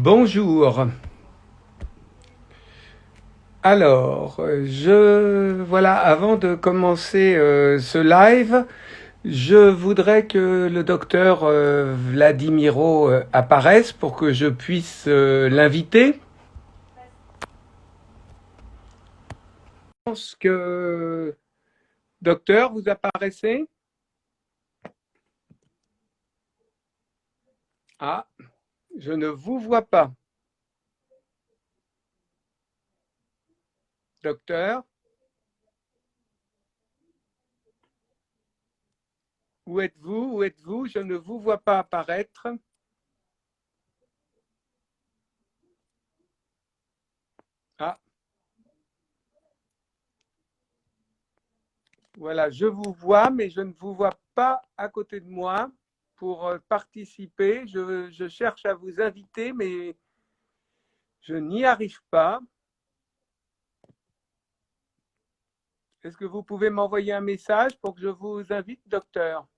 Bonjour. Alors, voilà, avant de commencer ce live, je voudrais que le docteur Vladimiro apparaisse pour que je puisse l'inviter. Je pense que, docteur, vous apparaissez? Ah, je ne vous vois pas. Docteur, où êtes-vous? Où êtes-vous? Je ne vous vois pas apparaître. Ah, voilà, je vous vois, mais je ne vous vois pas à côté de moi pour participer. Je cherche à vous inviter, mais je n'y arrive pas. Est-ce que vous pouvez m'envoyer un message pour que je vous invite, docteur?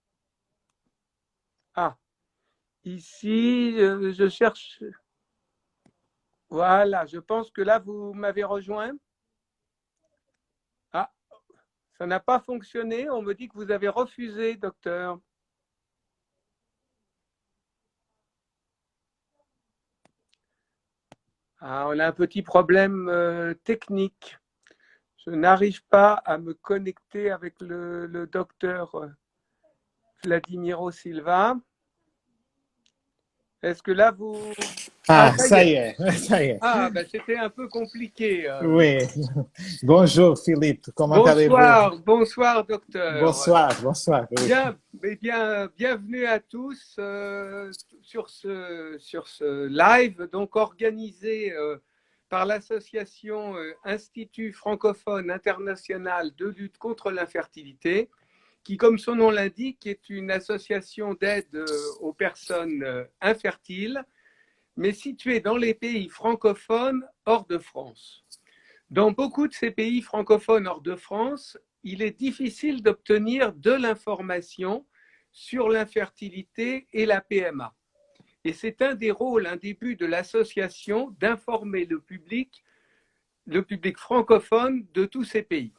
Ah, ici, je cherche. Voilà, je pense que là, vous m'avez rejoint. Ah, ça n'a pas fonctionné. On me dit que vous avez refusé, docteur. Ah, on a un petit problème technique. Je n'arrive pas à me connecter avec le docteur Vladimiro Silva. Est-ce que là, vous... Ah, Ah, ça y ça est. y est, ça y est. Ah, ben, c'était un peu compliqué. Oui. Bonjour Philippe, comment allez-vous? Bonsoir, bonsoir, docteur. Bonsoir, bonsoir. Oui. Bienvenue à tous sur ce live, donc organisé par l'association Institut francophone international de lutte contre l'infertilité, qui, comme son nom l'indique, est une association d'aide aux personnes infertiles, mais située dans les pays francophones hors de France. Dans beaucoup de ces pays francophones hors de France, il est difficile d'obtenir de l'information sur l'infertilité et la PMA. Et c'est un des rôles, un des buts de l'association d'informer le public francophone de tous ces pays.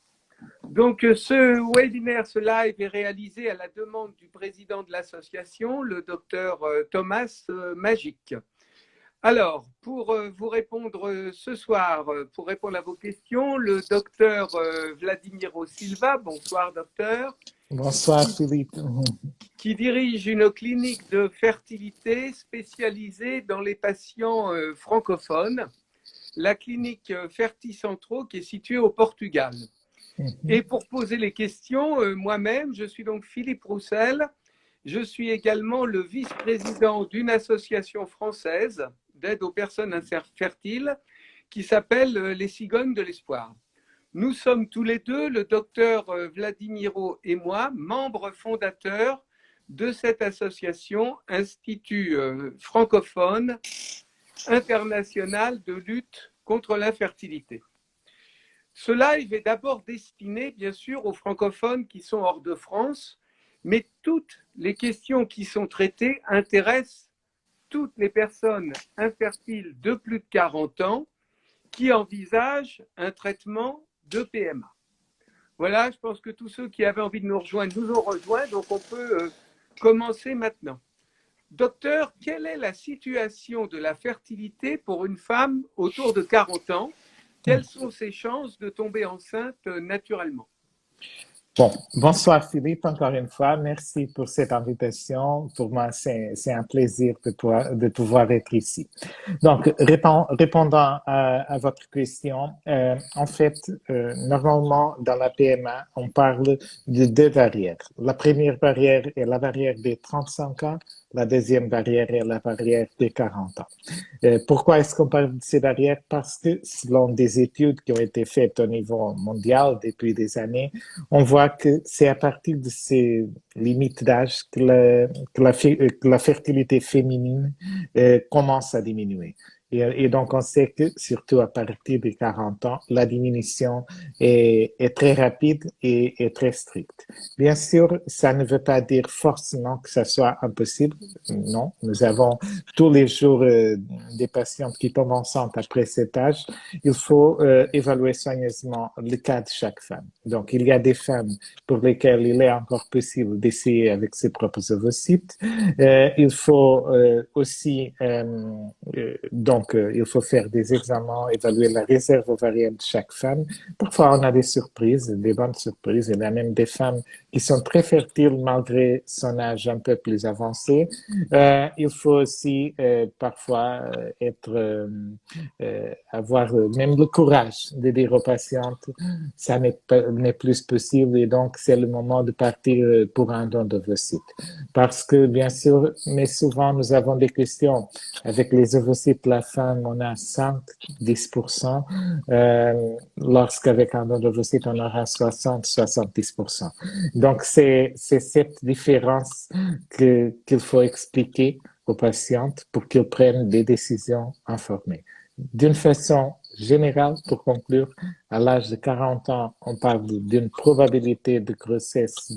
Donc ce webinaire, ce live est réalisé à la demande du président de l'association, le docteur Thomas Magic. Alors, pour vous répondre ce soir, pour répondre à vos questions, le docteur Vladimiro Silva, bonsoir docteur, Bonsoir Philippe. qui dirige une clinique de fertilité spécialisée dans les patients francophones, la clinique Ferticentro qui est située au Portugal. Et pour poser les questions, moi-même, je suis donc Philippe Roussel, je suis également le vice-président d'une association française d'aide aux personnes infertiles qui s'appelle les Cigognes de l'Espoir. Nous sommes tous les deux, le docteur Vladimiro et moi, membres fondateurs de cette association Institut francophone international de lutte contre l'infertilité. Ce live est d'abord destiné, bien sûr, aux francophones qui sont hors de France, mais toutes les questions qui sont traitées intéressent toutes les personnes infertiles de plus de 40 ans qui envisagent un traitement de PMA. Voilà, je pense que tous ceux qui avaient envie de nous rejoindre nous ont rejoints, donc on peut commencer maintenant. Docteur, quelle est la situation de la fertilité pour une femme autour de 40 ans? Quelles sont ses chances de tomber enceinte naturellement? Bon, bonsoir Philippe, encore une fois. Merci pour cette invitation. Pour moi, c'est un plaisir de pouvoir être ici. Donc, répondant à votre question, en fait, normalement, dans la PMA, on parle de deux barrières. La première barrière est la barrière des 35 ans. La deuxième barrière est la barrière des 40 ans. Pourquoi est-ce qu'on parle de ces barrières? Parce que selon des études qui ont été faites au niveau mondial depuis des années, on voit que c'est à partir de ces limites d'âge que la fertilité féminine commence à diminuer. Et donc, on sait que, surtout à partir de 40 ans, la diminution est très rapide et très stricte. Bien sûr, ça ne veut pas dire forcément que ça soit impossible. Non, nous avons tous les jours des patientes qui tombent enceintes après cet âge. Il faut évaluer soigneusement le cas de chaque femme. Donc, il y a des femmes pour lesquelles il est encore possible d'essayer avec ses propres ovocytes. Il faut aussi il faut faire des examens, évaluer la réserve ovarienne de chaque femme. Parfois, on a des surprises, des bonnes surprises. Il y a même des femmes qui sont très fertiles malgré son âge un peu plus avancé. Il faut aussi parfois avoir même le courage de dire aux patientes ça n'est plus possible et donc c'est le moment de partir pour un don d'ovocytes. Parce que bien sûr, mais souvent nous avons des questions. Avec les ovocytes, la femme, on a 5-10%, lorsqu'avec un don d'ovocytes, on aura 60-70%. Donc, c'est cette différence qu'il faut expliquer aux patientes pour qu'ils prennent des décisions informées. D'une façon générale, pour conclure, à l'âge de 40 ans, on parle d'une probabilité de grossesse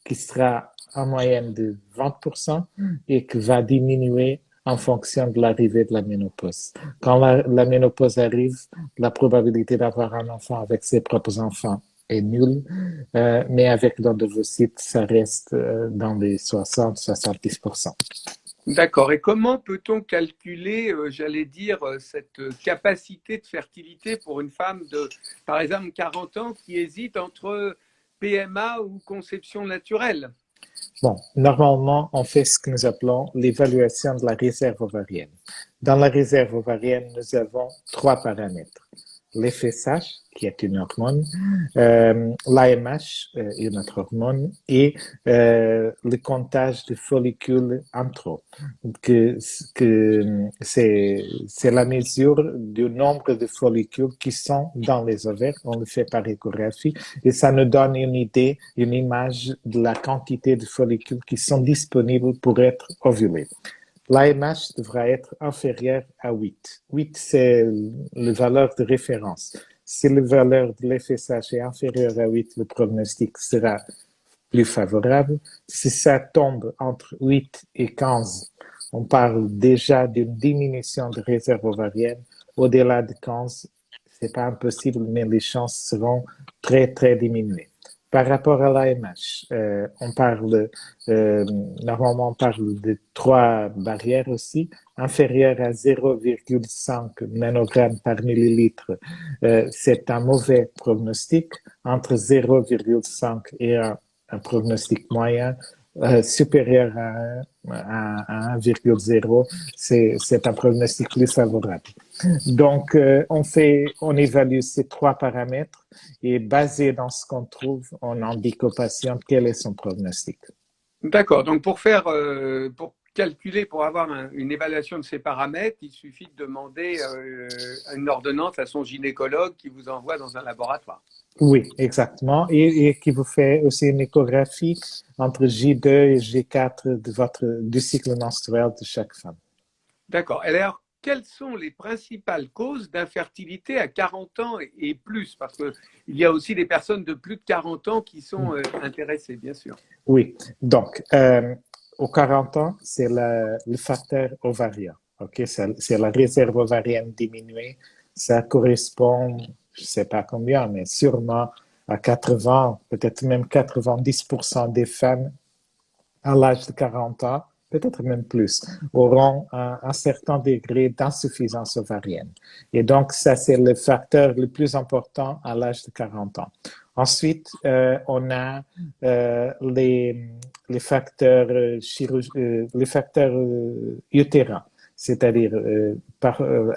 qui sera en moyenne de 20% et qui va diminuer en fonction de l'arrivée de la ménopause. Quand la ménopause arrive, la probabilité d'avoir un enfant avec ses propres enfants est nulle, mais avec don d'ovocytes, ça reste dans les 60-70%. D'accord. Et comment peut-on calculer, j'allais dire, cette capacité de fertilité pour une femme de, par exemple, 40 ans qui hésite entre PMA ou conception naturelle? Bon, normalement, on fait ce que nous appelons l'évaluation de la réserve ovarienne. Dans la réserve ovarienne, nous avons 3 paramètres. L'FSH, qui est une hormone, l'AMH, une autre hormone, et le comptage de follicules en trop, que c'est la mesure du nombre de follicules qui sont dans les ovaires. On le fait par échographie et ça nous donne une idée, une image de la quantité de follicules qui sont disponibles pour être ovulés. L'AMH devra être inférieur à 8. 8, c'est la valeur de référence. Si la valeur de l'FSH est inférieure à 8, le pronostic sera plus favorable. Si ça tombe entre 8 et 15, on parle déjà d'une diminution de réserve ovarienne. Au-delà de 15, c'est pas impossible, mais les chances seront très, très diminuées. Par rapport à l'AMH, normalement on parle de 3 barrières aussi, inférieure à 0,5 nanogrammes par millilitre, c'est un mauvais pronostic, entre 0,5 et un pronostic moyen, supérieur à 1,0, c'est un pronostic plus favorable. Donc, on évalue ces 3 paramètres et basé dans ce qu'on trouve, on indique au patient quel est son pronostic. D'accord. Donc, pour calculer, pour avoir une évaluation de ces paramètres, il suffit de demander une ordonnance à son gynécologue qui vous envoie dans un laboratoire. Oui, exactement. Et qui vous fait aussi une échographie entre J2 et J4 du cycle menstruel de chaque femme. D'accord. Alors, quelles sont les principales causes d'infertilité à 40 ans et plus? Parce qu'il y a aussi des personnes de plus de 40 ans qui sont intéressées, bien sûr. Oui. Donc, aux 40 ans, c'est le facteur ovarien. OK? C'est la réserve ovarienne diminuée. Ça correspond, je ne sais pas combien, mais sûrement à 80, peut-être même 90% des femmes à l'âge de 40 ans, peut-être même plus, auront un certain degré d'insuffisance ovarienne. Et donc, ça, c'est le facteur le plus important à l'âge de 40 ans. Ensuite, on a les facteurs utérins, c'est-à-dire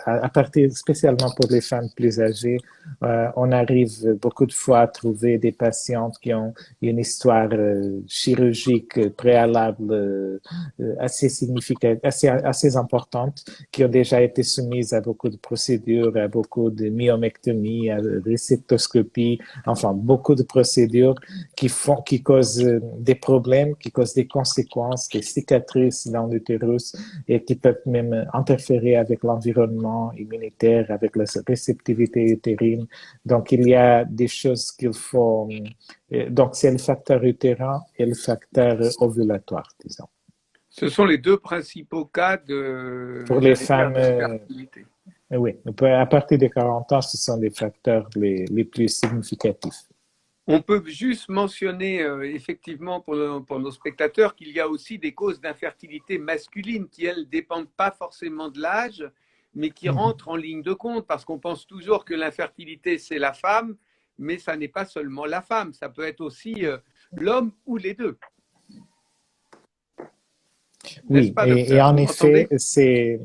à partir spécialement pour les femmes plus âgées, on arrive beaucoup de fois à trouver des patientes qui ont une histoire chirurgique préalable assez significative, assez importante, qui ont déjà été soumises à beaucoup de procédures, à beaucoup de myomectomie, à réceptoscopie, enfin beaucoup de procédures qui causent des problèmes, qui causent des conséquences, des cicatrices dans l'utérus et qui peuvent même même interférer avec l'environnement immunitaire, avec la réceptivité utérine. Donc, il y a des choses qu'il faut... Donc, c'est le facteur utérin et le facteur ovulatoire, disons. Ce sont les deux principaux cas de, Pour les j'allais dire, femmes, d'infertilité. oui, à partir de 40 ans, ce sont les facteurs les plus significatifs. On peut juste mentionner effectivement pour nos spectateurs qu'il y a aussi des causes d'infertilité masculine qui, elles, ne dépendent pas forcément de l'âge, mais qui rentrent en ligne de compte parce qu'on pense toujours que l'infertilité, c'est la femme, mais ça n'est pas seulement la femme, ça peut être aussi l'homme ou les deux. Oui, et en effet, c'est...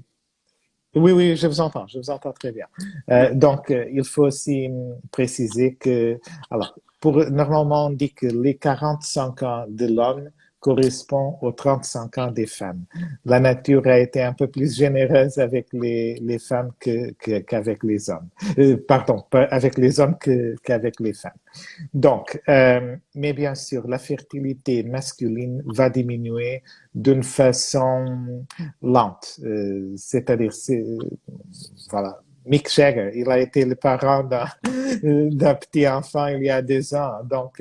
Oui, oui, je vous entends très bien. Donc, il faut aussi préciser que, alors, normalement, on dit que les 45 ans de l'homme correspondent aux 35 ans des femmes. La nature a été un peu plus généreuse avec les femmes qu'avec les hommes. Pardon, pas avec les hommes qu'avec les femmes. Donc, mais bien sûr, la fertilité masculine va diminuer d'une façon lente. C'est-à-dire, voilà, Mick Jagger, il a été le parent d'un petit enfant il y a 2 ans. Donc,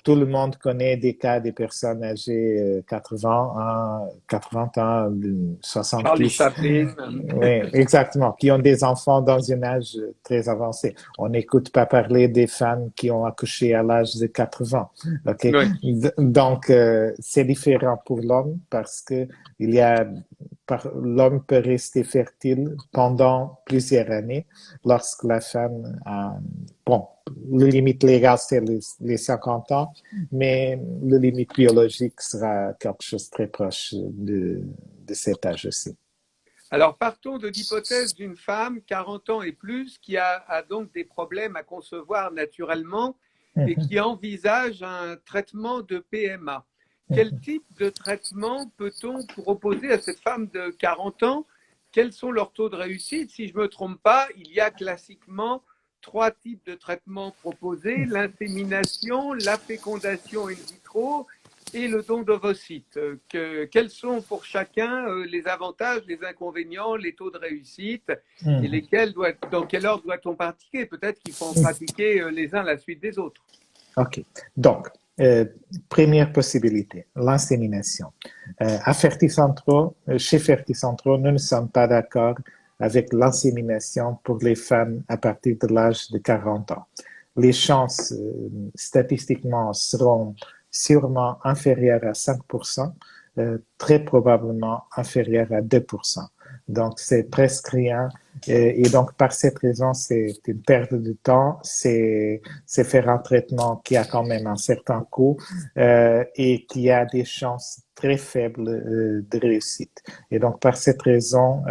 tout le monde connaît des cas des personnes âgées 80 ans, 60 Charlie plus. Chaplin. Oui, exactement, qui ont des enfants dans un âge très avancé. On n'écoute pas parler des femmes qui ont accouché à l'âge de 80. OK? Oui. Donc, c'est différent pour l'homme parce que l'homme peut rester fertile pendant plusieurs années lorsque la femme a, bon, le limite légal, c'est les 50 ans, mais le limite biologique sera quelque chose de très proche de cet âge aussi. Alors, partons de l'hypothèse d'une femme, 40 ans et plus, qui a donc des problèmes à concevoir naturellement et qui envisage un traitement de PMA. Quel type de traitement peut-on proposer à cette femme de 40 ans? Quels sont leurs taux de réussite? Si je ne me trompe pas, il y a classiquement 3 types de traitements proposés, l'insémination, la fécondation in vitro et le don d'ovocytes. Quels sont pour chacun les avantages, les inconvénients, les taux de réussite et dans quel ordre doit-on pratiquer? Peut-être qu'il faut en pratiquer les uns à la suite des autres. OK. Donc, première possibilité, l'insémination. Chez Ferticentro, nous ne sommes pas d'accord avec l'insémination pour les femmes à partir de l'âge de 40 ans. Les chances statistiquement seront sûrement inférieures à 5%, très probablement inférieures à 2%. Donc, c'est presque rien. Et donc, par cette raison, c'est une perte de temps. C'est faire un traitement qui a quand même un certain coût et qui a des chances très faibles de réussite. Et donc, par cette raison,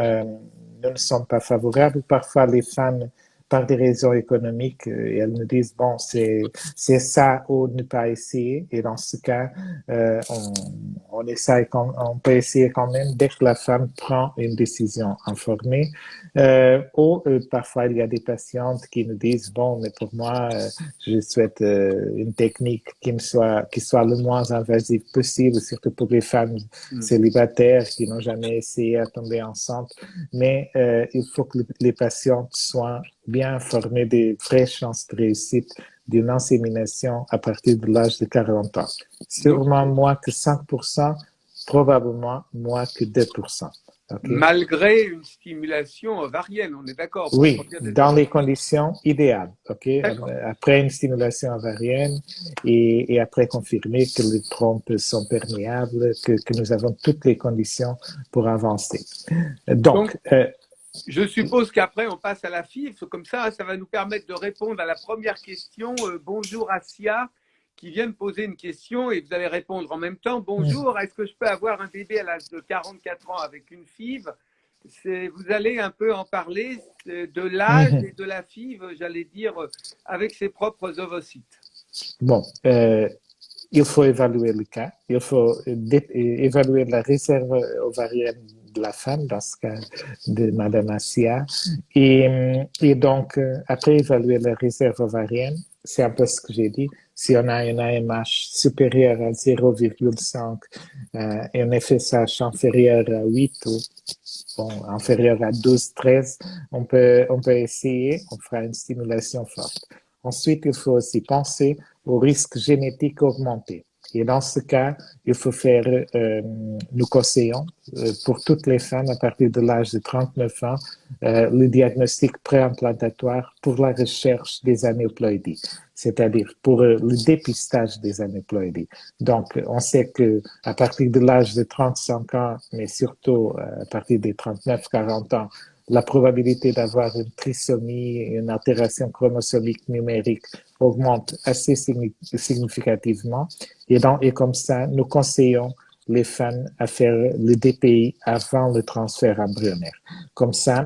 nous ne sommes pas favorables. Parfois, les femmes, par des raisons économiques, elles nous disent, bon, c'est ça ou ne pas essayer. Et dans ce cas, on peut essayer quand même dès que la femme prend une décision informée. Ou parfois, il y a des patientes qui nous disent, bon, mais pour moi, je souhaite une technique qui soit le moins invasive possible, surtout pour les femmes célibataires qui n'ont jamais essayé à tomber enceinte. Mais il faut que les patientes soient bien informées des vraies chances de réussite d'une insémination à partir de l'âge de 40 ans. Sûrement moins que 5%, probablement moins que 2%. Okay. Malgré une stimulation ovarienne, on est d'accord? Oui, dans les conditions idéales. Okay? Après une stimulation ovarienne et après confirmer que les trompes sont perméables, que nous avons toutes les conditions pour avancer. Donc je suppose qu'après, on passe à la FIV. Comme ça va nous permettre de répondre à la première question. Bonjour Asia, qui vient de poser une question et vous allez répondre en même temps. Bonjour, est-ce que je peux avoir un bébé à l'âge de 44 ans avec une FIV? Vous allez un peu en parler de l'âge et de la FIV, j'allais dire, avec ses propres ovocytes. Bon, il faut évaluer le cas. Il faut évaluer la réserve ovarienne de la femme, dans ce cas de Madame Assia. Et donc, après évaluer la réserve ovarienne, c'est un peu ce que j'ai dit. Si on a une AMH supérieure à 0,5 et un FSH inférieur à 8 inférieur à 12-13, on peut essayer, on fera une stimulation forte. Ensuite, il faut aussi penser au risque génétique augmenté. Et dans ce cas, il faut faire, nous conseillons pour toutes les femmes à partir de l'âge de 39 ans, le diagnostic préimplantatoire pour la recherche des anéuploïdies, c'est-à-dire pour le dépistage des anéuploïdies. Donc, on sait que à partir de l'âge de 35 ans, mais surtout à partir des 39-40 ans, la probabilité d'avoir une trisomie, une altération chromosomique numérique augmente assez significativement. Et comme ça, nous conseillons les femmes à faire le DPI avant le transfert embryonnaire. Comme ça,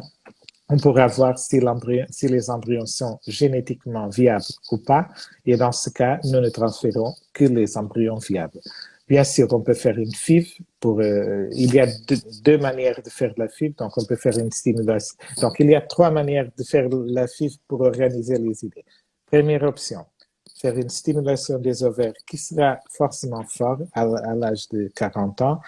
on pourra voir si les embryons sont génétiquement viables ou pas. Et dans ce cas, nous ne transférons que les embryons viables. Bien sûr, on peut faire une FIV. Il y a deux manières de faire la FIV, donc on peut faire une stimulation. Donc, il y a trois manières de faire la FIV pour organiser les idées. Première option, faire une stimulation des ovaires qui sera forcément fort à l'âge de 40 ans,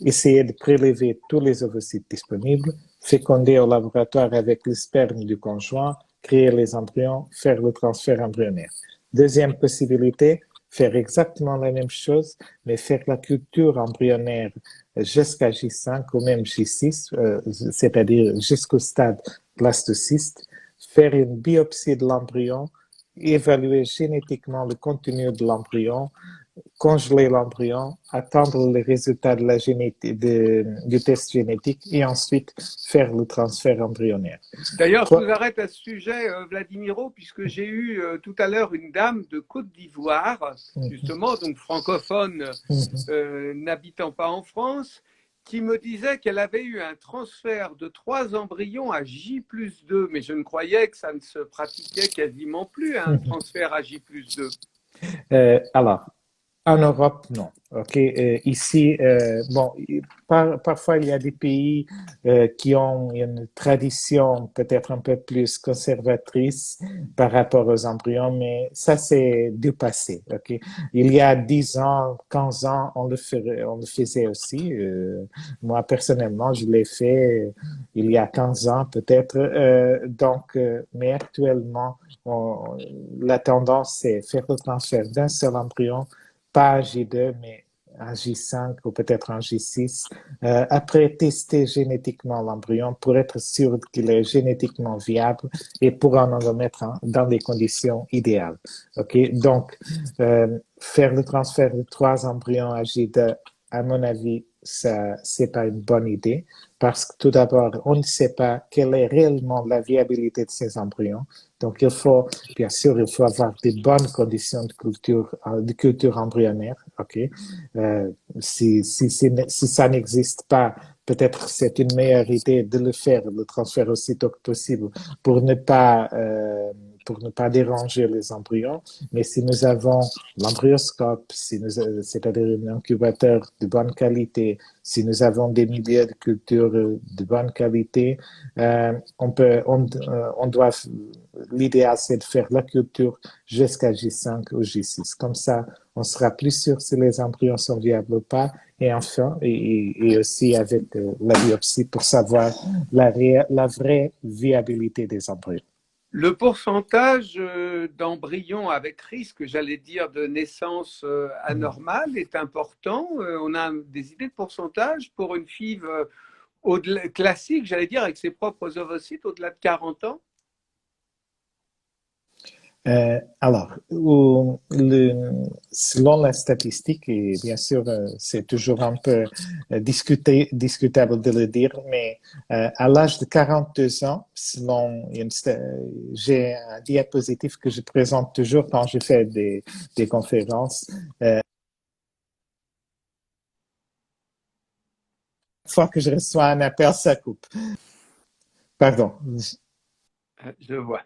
essayer de prélever tous les ovocytes disponibles, féconder au laboratoire avec le sperme du conjoint, créer les embryons, faire le transfert embryonnaire. Deuxième possibilité, faire exactement la même chose, mais faire la culture embryonnaire jusqu'à J5 ou même J6, c'est-à-dire jusqu'au stade blastocyste, faire une biopsie de l'embryon, évaluer génétiquement le contenu de l'embryon, congeler l'embryon, attendre les résultats de du test génétique et ensuite faire le transfert embryonnaire. D'ailleurs, je vous arrête à ce sujet, Vladimiro, puisque j'ai eu tout à l'heure une dame de Côte d'Ivoire, justement, donc francophone, n'habitant pas en France, qui me disait qu'elle avait eu un transfert de 3 embryons à J+2, mais je ne croyais que ça ne se pratiquait quasiment plus, un transfert à J+2. Alors, en Europe, non. Ok. Ici, bon, parfois il y a des pays qui ont une tradition peut-être un peu plus conservatrice par rapport aux embryons, mais ça c'est du passé. Ok. Il y a 10 ans, 15 ans, on le faisait aussi. Moi personnellement, je l'ai fait il y a 15 ans peut-être. Mais actuellement, la tendance c'est faire le transfert d'un seul embryon, pas en J2, mais en J5 ou peut-être en J6. Après, tester génétiquement l'embryon pour être sûr qu'il est génétiquement viable et pour en le mettre dans les conditions idéales. Ok, donc faire le transfert de 3 embryons à J2, à mon avis, ça c'est pas une bonne idée parce que tout d'abord, on ne sait pas quelle est réellement la viabilité de ces embryons. Donc, bien sûr, il faut avoir des bonnes conditions de culture embryonnaire. Ok, si ça n'existe pas, peut-être c'est une meilleure idée de le transfert aussi tôt que possible pour ne pas déranger les embryons. Mais si nous avons l'embryoscope, c'est-à-dire un incubateur de bonne qualité, si nous avons des milieux de culture de bonne qualité, l'idéal c'est de faire la culture jusqu'à J5 ou J6. Comme ça, on sera plus sûr si les embryons sont viables ou pas. Et enfin, et aussi avec la biopsie pour savoir la vraie viabilité des embryons. Le pourcentage d'embryons avec risque, j'allais dire, de naissance anormale est important. On a des idées de pourcentage pour une FIV classique, j'allais dire, avec ses propres ovocytes au-delà de 40 ans? Alors, selon la statistique, et bien sûr, c'est toujours un peu discutable de le dire, mais à l'âge de 42 ans, j'ai un diapositive que je présente toujours quand je fais des conférences. Fois que je reçois un appel, ça coupe. Pardon. Je vois.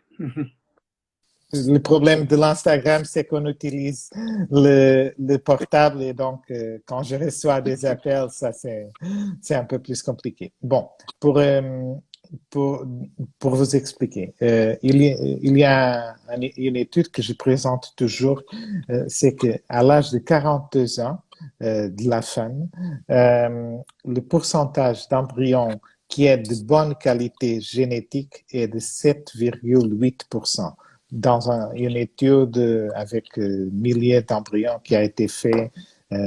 Le problème de l'Instagram, c'est qu'on utilise le portable et donc quand je reçois des appels, ça c'est un peu plus compliqué. Bon, pour vous expliquer, il y a une étude que je présente toujours, c'est que à l'âge de 42 ans de la femme, le pourcentage d'embryons qui est de bonne qualité génétique est de 7,8% dans une étude avec milliers d'embryons qui a été faite,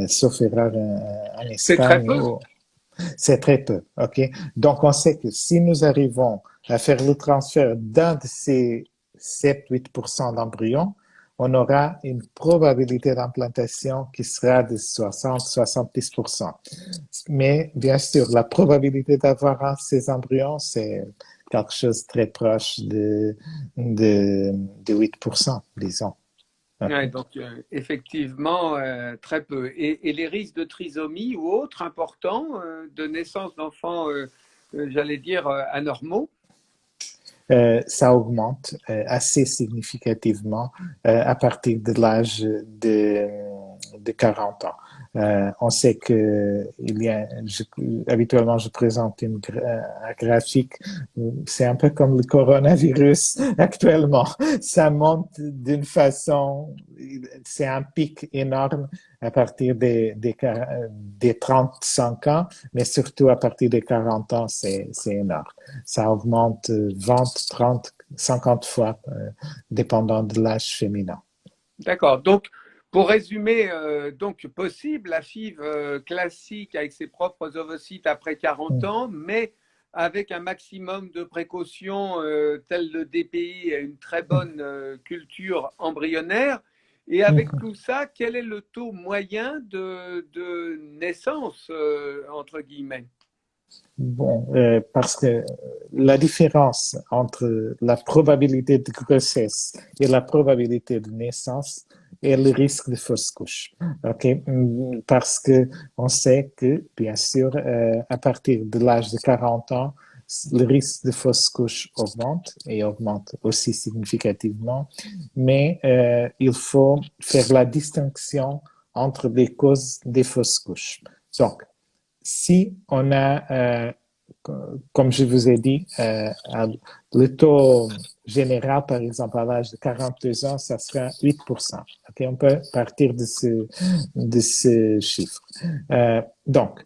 sauf erreur, en C'est très Espagne. peu. C'est très peu, OK? Donc, on sait que si nous arrivons à faire le transfert d'un de ces 7-8% d'embryons, on aura une probabilité d'implantation qui sera de 60-70%. Mais bien sûr, la probabilité d'avoir un de ces embryons, c'est quelque chose de très proche de 8%, disons. Ouais, donc, effectivement, très peu. Et les risques de trisomie ou autres importants de naissance d'enfants, j'allais dire, anormaux? Ça augmente assez significativement à partir de l'âge de 40 ans. On sait que habituellement je présente un graphique, c'est un peu comme le coronavirus actuellement. Ça monte d'une façon, c'est un pic énorme à partir des 35 ans, mais surtout à partir des 40 ans, c'est énorme. Ça augmente 20, 30, 50 fois, dépendant de l'âge féminin. D'accord. Donc, pour résumer, donc possible la FIV classique avec ses propres ovocytes après 40 ans, mais avec un maximum de précautions, tel le DPI et une très bonne culture embryonnaire. Et avec tout ça, quel est le taux moyen de naissance, entre guillemets? Bon, parce que la différence entre la probabilité de grossesse et la probabilité de naissance est le risque de fausse couche. OK? Parce que on sait que, bien sûr, à partir de l'âge de 40 ans, le risque de fausse couche augmente et augmente aussi significativement, mais il faut faire la distinction entre les causes des fausses couches. Donc, si on a, comme je vous ai dit, le taux général, par exemple, à l'âge de 42 ans, ça sera 8%. Okay? On peut partir de ce chiffre. Donc,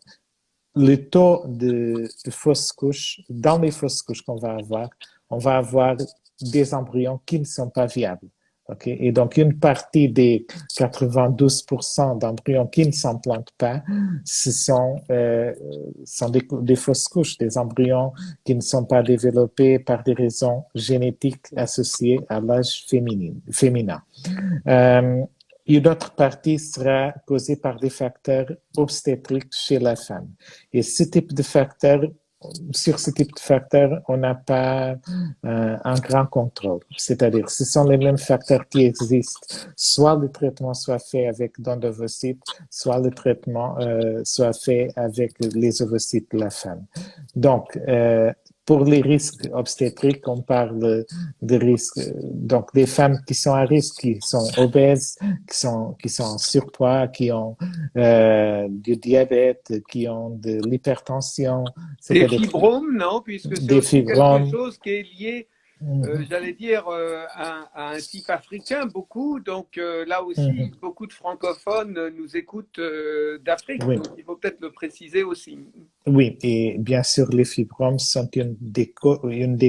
le taux de fausses couches, dans les fausses couches on va avoir des embryons qui ne sont pas viables. Okay? Et donc, une partie des 92% d'embryons qui ne s'implantent pas, ce sont des fausses couches, des embryons qui ne sont pas développés par des raisons génétiques associées à l'âge féminin. Une autre partie sera causée par des facteurs obstétriques chez la femme. Et ce type de facteurs, sur ce type de facteurs, on n'a pas un grand contrôle. C'est-à-dire, ce sont les mêmes facteurs qui existent. Soit le traitement soit fait avec don d'ovocytes, soit le traitement soit fait avec les ovocytes de la femme. Donc, pour les risques obstétriques, on parle de risques, donc des femmes qui sont à risque, qui sont obèses, qui sont en surpoids, qui ont du diabète, qui ont de l'hypertension, Des c'est-à-dire fibromes, non, puisque c'est des aussi quelque fibromes. chose qui est lié, j'allais dire, à un type africain, beaucoup. Donc là aussi, beaucoup de francophones nous écoutent d'Afrique. Oui. Donc il faut peut-être le préciser aussi. Oui, et bien sûr, les fibromes sont une des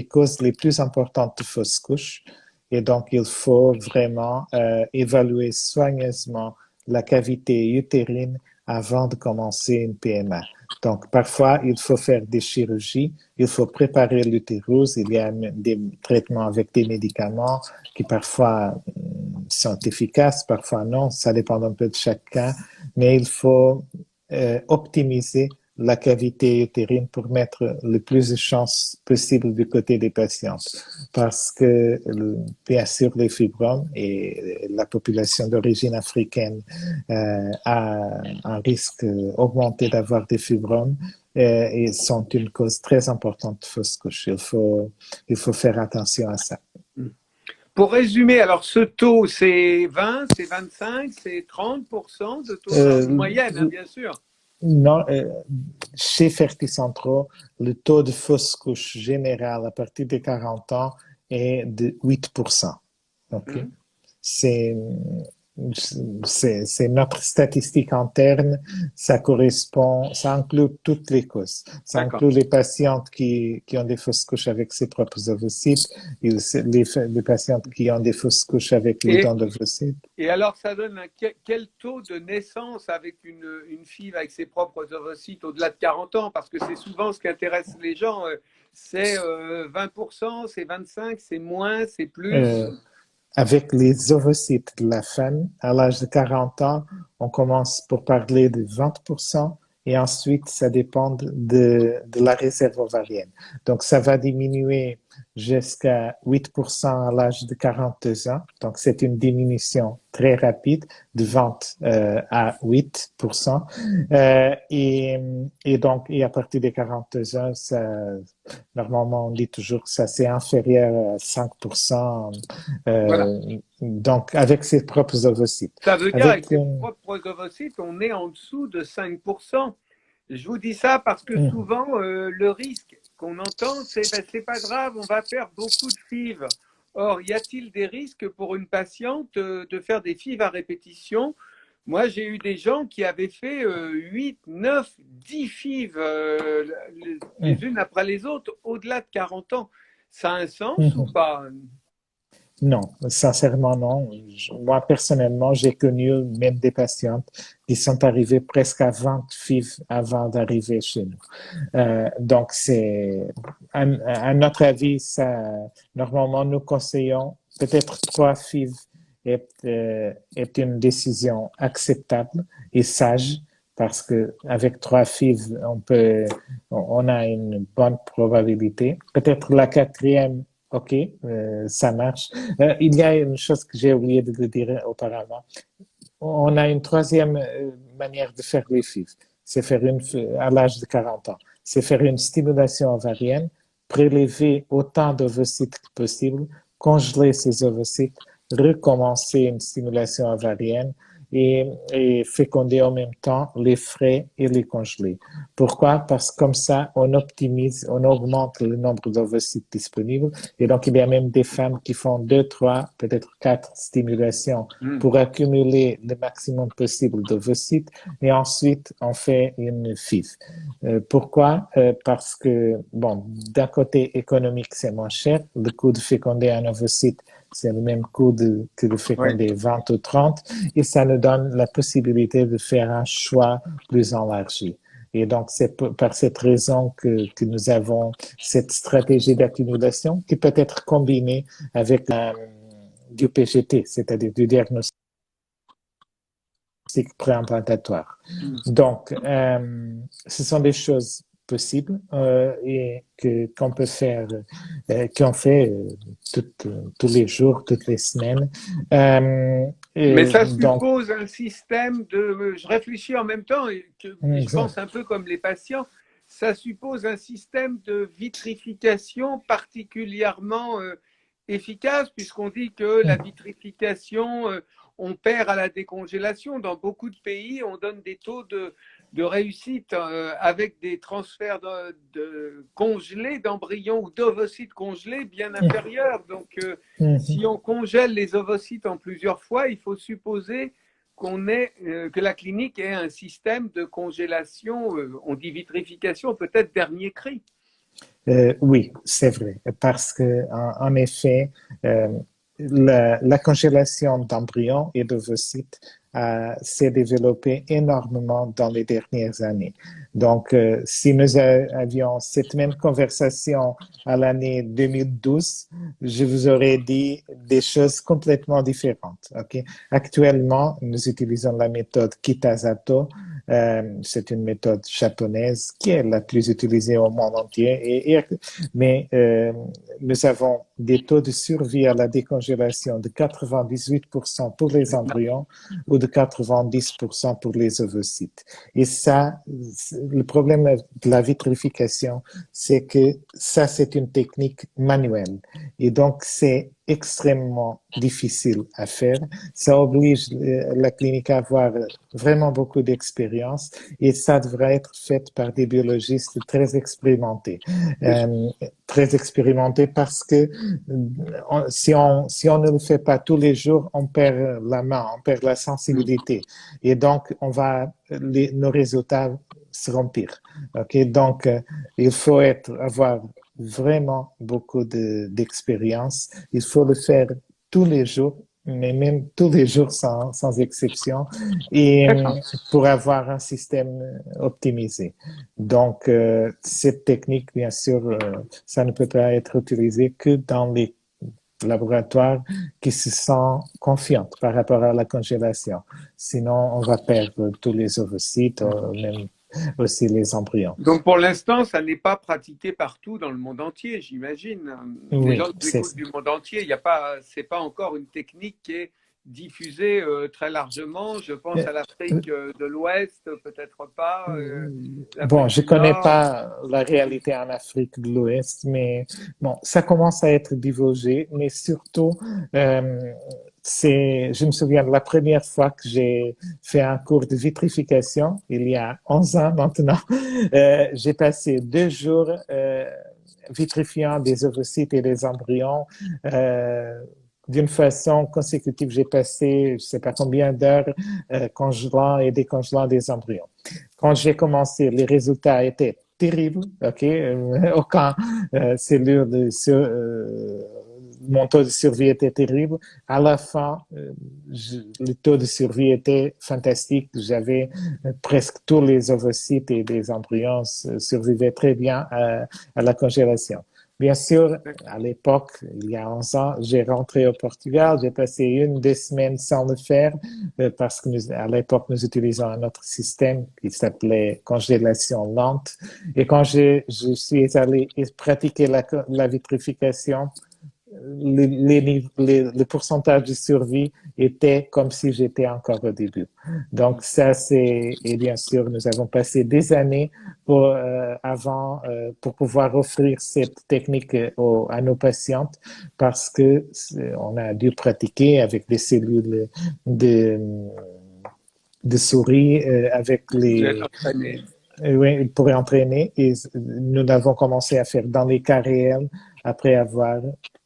causes les plus importantes de fausses couches. Et donc, il faut vraiment évaluer soigneusement la cavité utérine avant de commencer une PMA. Donc, parfois, il faut faire des chirurgies, il faut préparer l'utérus, il y a des traitements avec des médicaments qui parfois sont efficaces, parfois non, ça dépend un peu de chaque cas, mais il faut optimiser la cavité utérine pour mettre le plus de chances possible du côté des patientes. Parce que, bien sûr, les fibromes et la population d'origine africaine a un risque augmenté d'avoir des fibromes et sont une cause très importante de fausse couche. Il faut faire attention à ça. Pour résumer, alors ce taux, c'est 20, c'est 25, c'est 30% de taux de moyenne, hein, bien sûr. Non, chez Ferticentro, le taux de fausse couche général à partir de 40 ans est de 8%. Okay? C'est, c'est notre statistique interne, ça inclut toutes les causes. Ça D'accord. inclut les patientes qui ont des fausses couches avec ses propres ovocytes, et aussi les patientes qui ont des fausses couches avec les Et, dons d'ovocytes. et alors, ça donne quel taux de naissance avec une fille avec ses propres ovocytes au-delà de 40 ans? Parce que c'est souvent ce qui intéresse les gens. C'est 20%, c'est 25%, c'est moins, c'est plus. Euh, Avec les ovocytes de la femme, à l'âge de 40 ans, on commence pour parler de 20% et ensuite ça dépend de la réserve ovarienne. Donc ça va diminuer jusqu'à 8% à l'âge de 42 ans. Donc c'est une diminution très rapide de 20 à 8%. Et donc, et à partir des 42 ans, normalement on dit toujours que ça c'est inférieur à 5%. Voilà. Donc, avec ses propres ovocytes. Ça veut dire avec Avec ses propres ovocytes, on est en dessous de 5%. Je vous dis ça parce que une, souvent, le risque qu'on entend, c'est ben, c'est pas grave, on va faire beaucoup de FIV. Or, y a-t-il des risques pour une patiente de faire des FIV à répétition? Moi, j'ai eu des gens qui avaient fait 8, 9, 10 FIV les unes après les autres au-delà de 40 ans. Ça a un sens ou pas? Non, sincèrement non. Moi, personnellement, j'ai connu même des patientes qui sont arrivées presque à 20 FIV avant d'arriver chez nous. Donc, à notre avis, normalement, nous conseillons peut-être 3 FIV est une décision acceptable et sage parce que avec 3 FIV, on a une bonne probabilité. Peut-être la quatrième. OK, ça marche. Il y a une chose que j'ai oublié de dire auparavant. On a une troisième manière de faire les FIV. C'est faire à l'âge de 40 ans. C'est faire une stimulation ovarienne, prélever autant d'ovocytes que possible, congeler ces ovocytes, recommencer une stimulation ovarienne et féconder en même temps les frais et les congeler. Pourquoi? Parce que comme ça, on optimise, on augmente le nombre d'ovocytes disponibles. Et donc, il y a même des femmes qui font 2, 3, peut-être 4 stimulations pour accumuler le maximum possible d'ovocytes. Et ensuite, on fait une FIV. Pourquoi? Parce que, bon, d'un côté économique, c'est moins cher. Le coût de féconder un ovocyte, c'est le même coût que de Oui. féconder 20 ou 30. Et ça nous donne la possibilité de faire un choix plus élargi. Et donc, c'est par cette raison que nous avons cette stratégie d'accumulation qui peut être combinée avec du PGT, c'est-à-dire du diagnostic préimplantatoire. Donc, ce sont des choses possibles et qu'on peut faire, qu'on fait tous les jours, toutes les semaines. Mais ça Donc, suppose un système de. Je réfléchis en même temps et je pense un peu comme les patients. Ça suppose un système de vitrification particulièrement efficace, puisqu'on dit que la vitrification, on perd à la décongélation. Dans beaucoup de pays, on donne des taux de réussite avec des transferts de congelés d'embryons ou d'ovocytes congelés bien inférieurs. Donc, si on congèle les ovocytes en plusieurs fois, il faut supposer que la clinique ait un système de congélation, on dit vitrification, peut-être dernier cri. Oui, c'est vrai, parce que en effet, la congélation d'embryons et d'ovocytes s'est développée énormément dans les dernières années. Donc, si nous avions cette même conversation à l'année 2012, je vous aurais dit des choses complètement différentes. Okay? Actuellement, nous utilisons la méthode Kitasato. C'est une méthode japonaise qui est la plus utilisée au monde entier. Mais nous avons des taux de survie à la décongélation de 98% pour les embryons ou de 90% pour les ovocytes. Et ça, le problème de la vitrification, c'est que ça, c'est une technique manuelle. Et donc, c'est extrêmement difficile à faire. Ça oblige la clinique à avoir vraiment beaucoup d'expérience et ça devrait être fait par des biologistes très expérimentés. Très expérimentés parce que si on ne le fait pas tous les jours, on perd la main, on perd la sensibilité. Et donc, nos résultats seront pires. OK? Donc, il faut avoir vraiment beaucoup d'expérience. Il faut le faire tous les jours, mais même tous les jours sans exception, et pour avoir un système optimisé. Donc, cette technique, bien sûr, ça ne peut pas être utilisé que dans les laboratoires qui se sentent confiants par rapport à la congélation. Sinon, on va perdre tous les ovocytes, même aussi les embryons. Donc pour l'instant, ça n'est pas pratiqué partout dans le monde entier, j'imagine. Les gens qui écoutent du monde entier, il y a pas, c'est pas encore une technique qui est diffusée très largement. Je pense à l'Afrique de l'Ouest, peut-être pas. Bon, je connais pas la réalité en Afrique de l'Ouest, mais bon, ça commence à être divulgué, mais surtout, je me souviens de la première fois que j'ai fait un cours de vitrification, il y a 11 ans maintenant. J'ai passé 2 jours vitrifiant des ovocytes et des embryons. D'une façon consécutive, j'ai passé, je ne sais pas combien d'heures congelant et décongelant des embryons. Quand j'ai commencé, les résultats étaient terribles. Ok, aucun cellule mon taux de survie était terrible. À la fin, le taux de survie était fantastique. J'avais presque tous les ovocytes et les embryons survivaient très bien à la congélation. Bien sûr, à l'époque, il y a 11 ans, j'ai rentré au Portugal. J'ai passé 1-2 semaines sans le faire parce que à l'époque, nous utilisions un autre système qui s'appelait congélation lente. Et quand je suis allé pratiquer la vitrification, le pourcentage de survie était comme si j'étais encore au début. Donc ça, et bien sûr, nous avons passé des années pour pouvoir offrir cette technique à nos patientes parce que on a dû pratiquer avec des cellules de souris, avec oui, pour entraîner, et nous l'avons commencé à faire dans les cas réels après avoir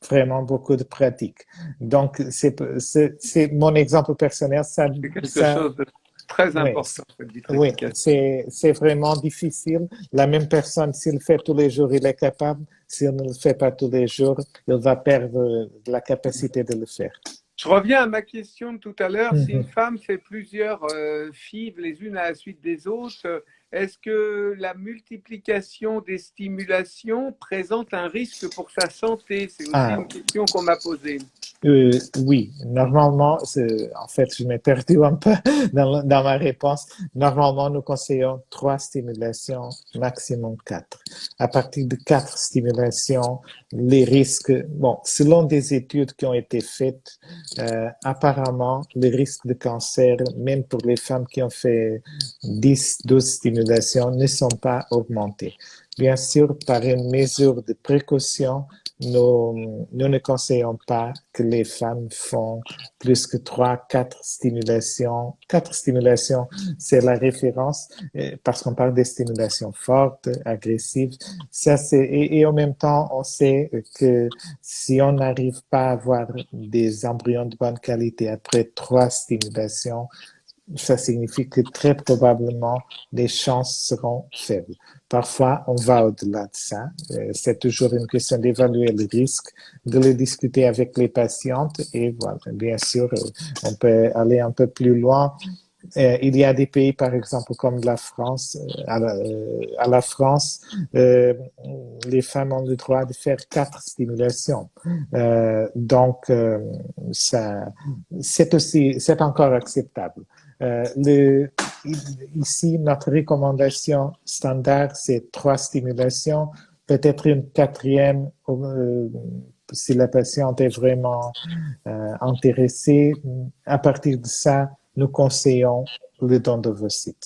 vraiment beaucoup de pratique. Donc, c'est mon exemple personnel. C'est quelque chose de très important, cette vitrification. Oui, c'est vraiment difficile. La même personne, s'il le fait tous les jours, il est capable. S'il ne le fait pas tous les jours, il va perdre la capacité de le faire. Je reviens à ma question de tout à l'heure. Si une femme fait plusieurs FIV les unes à la suite des autres, est-ce que la multiplication des stimulations présente un risque pour sa santé? C'est aussi une question qu'on m'a posée. Oui, normalement, en fait, je m'ai perdu un peu dans ma réponse. Normalement, nous conseillons 3 stimulations, maximum 4. À partir de 4 stimulations, les risques, bon, selon des études qui ont été faites, apparemment, les risques de cancer, même pour les femmes qui ont fait 10-12 stimulations, ne sont pas augmentés. Bien sûr, par une mesure de précaution, nous ne conseillons pas que les femmes font plus que 3-4 stimulations. 4 stimulations, c'est la référence parce qu'on parle des stimulations fortes, agressives. Et en même temps, on sait que si on n'arrive pas à avoir des embryons de bonne qualité après 3 stimulations, ça signifie que très probablement les chances seront faibles. Parfois, on va au-delà de ça. C'est toujours une question d'évaluer le risque, de le discuter avec les patientes et voilà. Bien sûr, on peut aller un peu plus loin. Il y a des pays, par exemple, comme la France. À la France, les femmes ont le droit de faire 4 stimulations. Donc, c'est encore acceptable. Ici, notre recommandation standard, c'est 3 stimulations, peut-être une 4e si la patiente est vraiment intéressée. À partir de ça, nous conseillons le don d'ovocytes.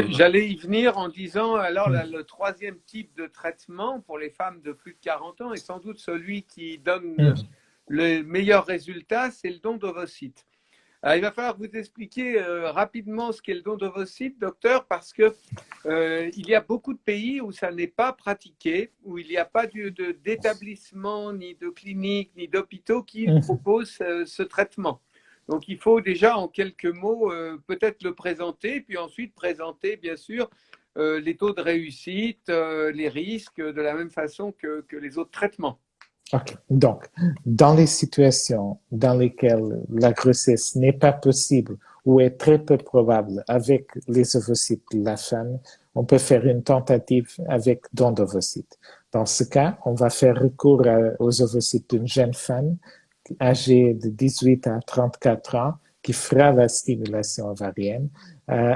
J'allais y venir en disant, alors le 3e type de traitement pour les femmes de plus de 40 ans est sans doute celui qui donne le meilleur résultat, c'est le don d'ovocytes. Alors, il va falloir vous expliquer rapidement ce qu'est le don d'ovocytes, docteur, parce que il y a beaucoup de pays où ça n'est pas pratiqué, où il n'y a pas d'établissement, ni de clinique, ni d'hôpitaux qui proposent ce traitement. Donc, il faut déjà, en quelques mots, peut-être le présenter, puis ensuite présenter, bien sûr, les taux de réussite, les risques, de la même façon que les autres traitements. OK. Donc, dans les situations dans lesquelles la grossesse n'est pas possible ou est très peu probable avec les ovocytes de la femme, on peut faire une tentative avec don d'ovocytes. Dans ce cas, on va faire recours aux ovocytes d'une jeune femme âgée de 18 à 34 ans qui fera la stimulation ovarienne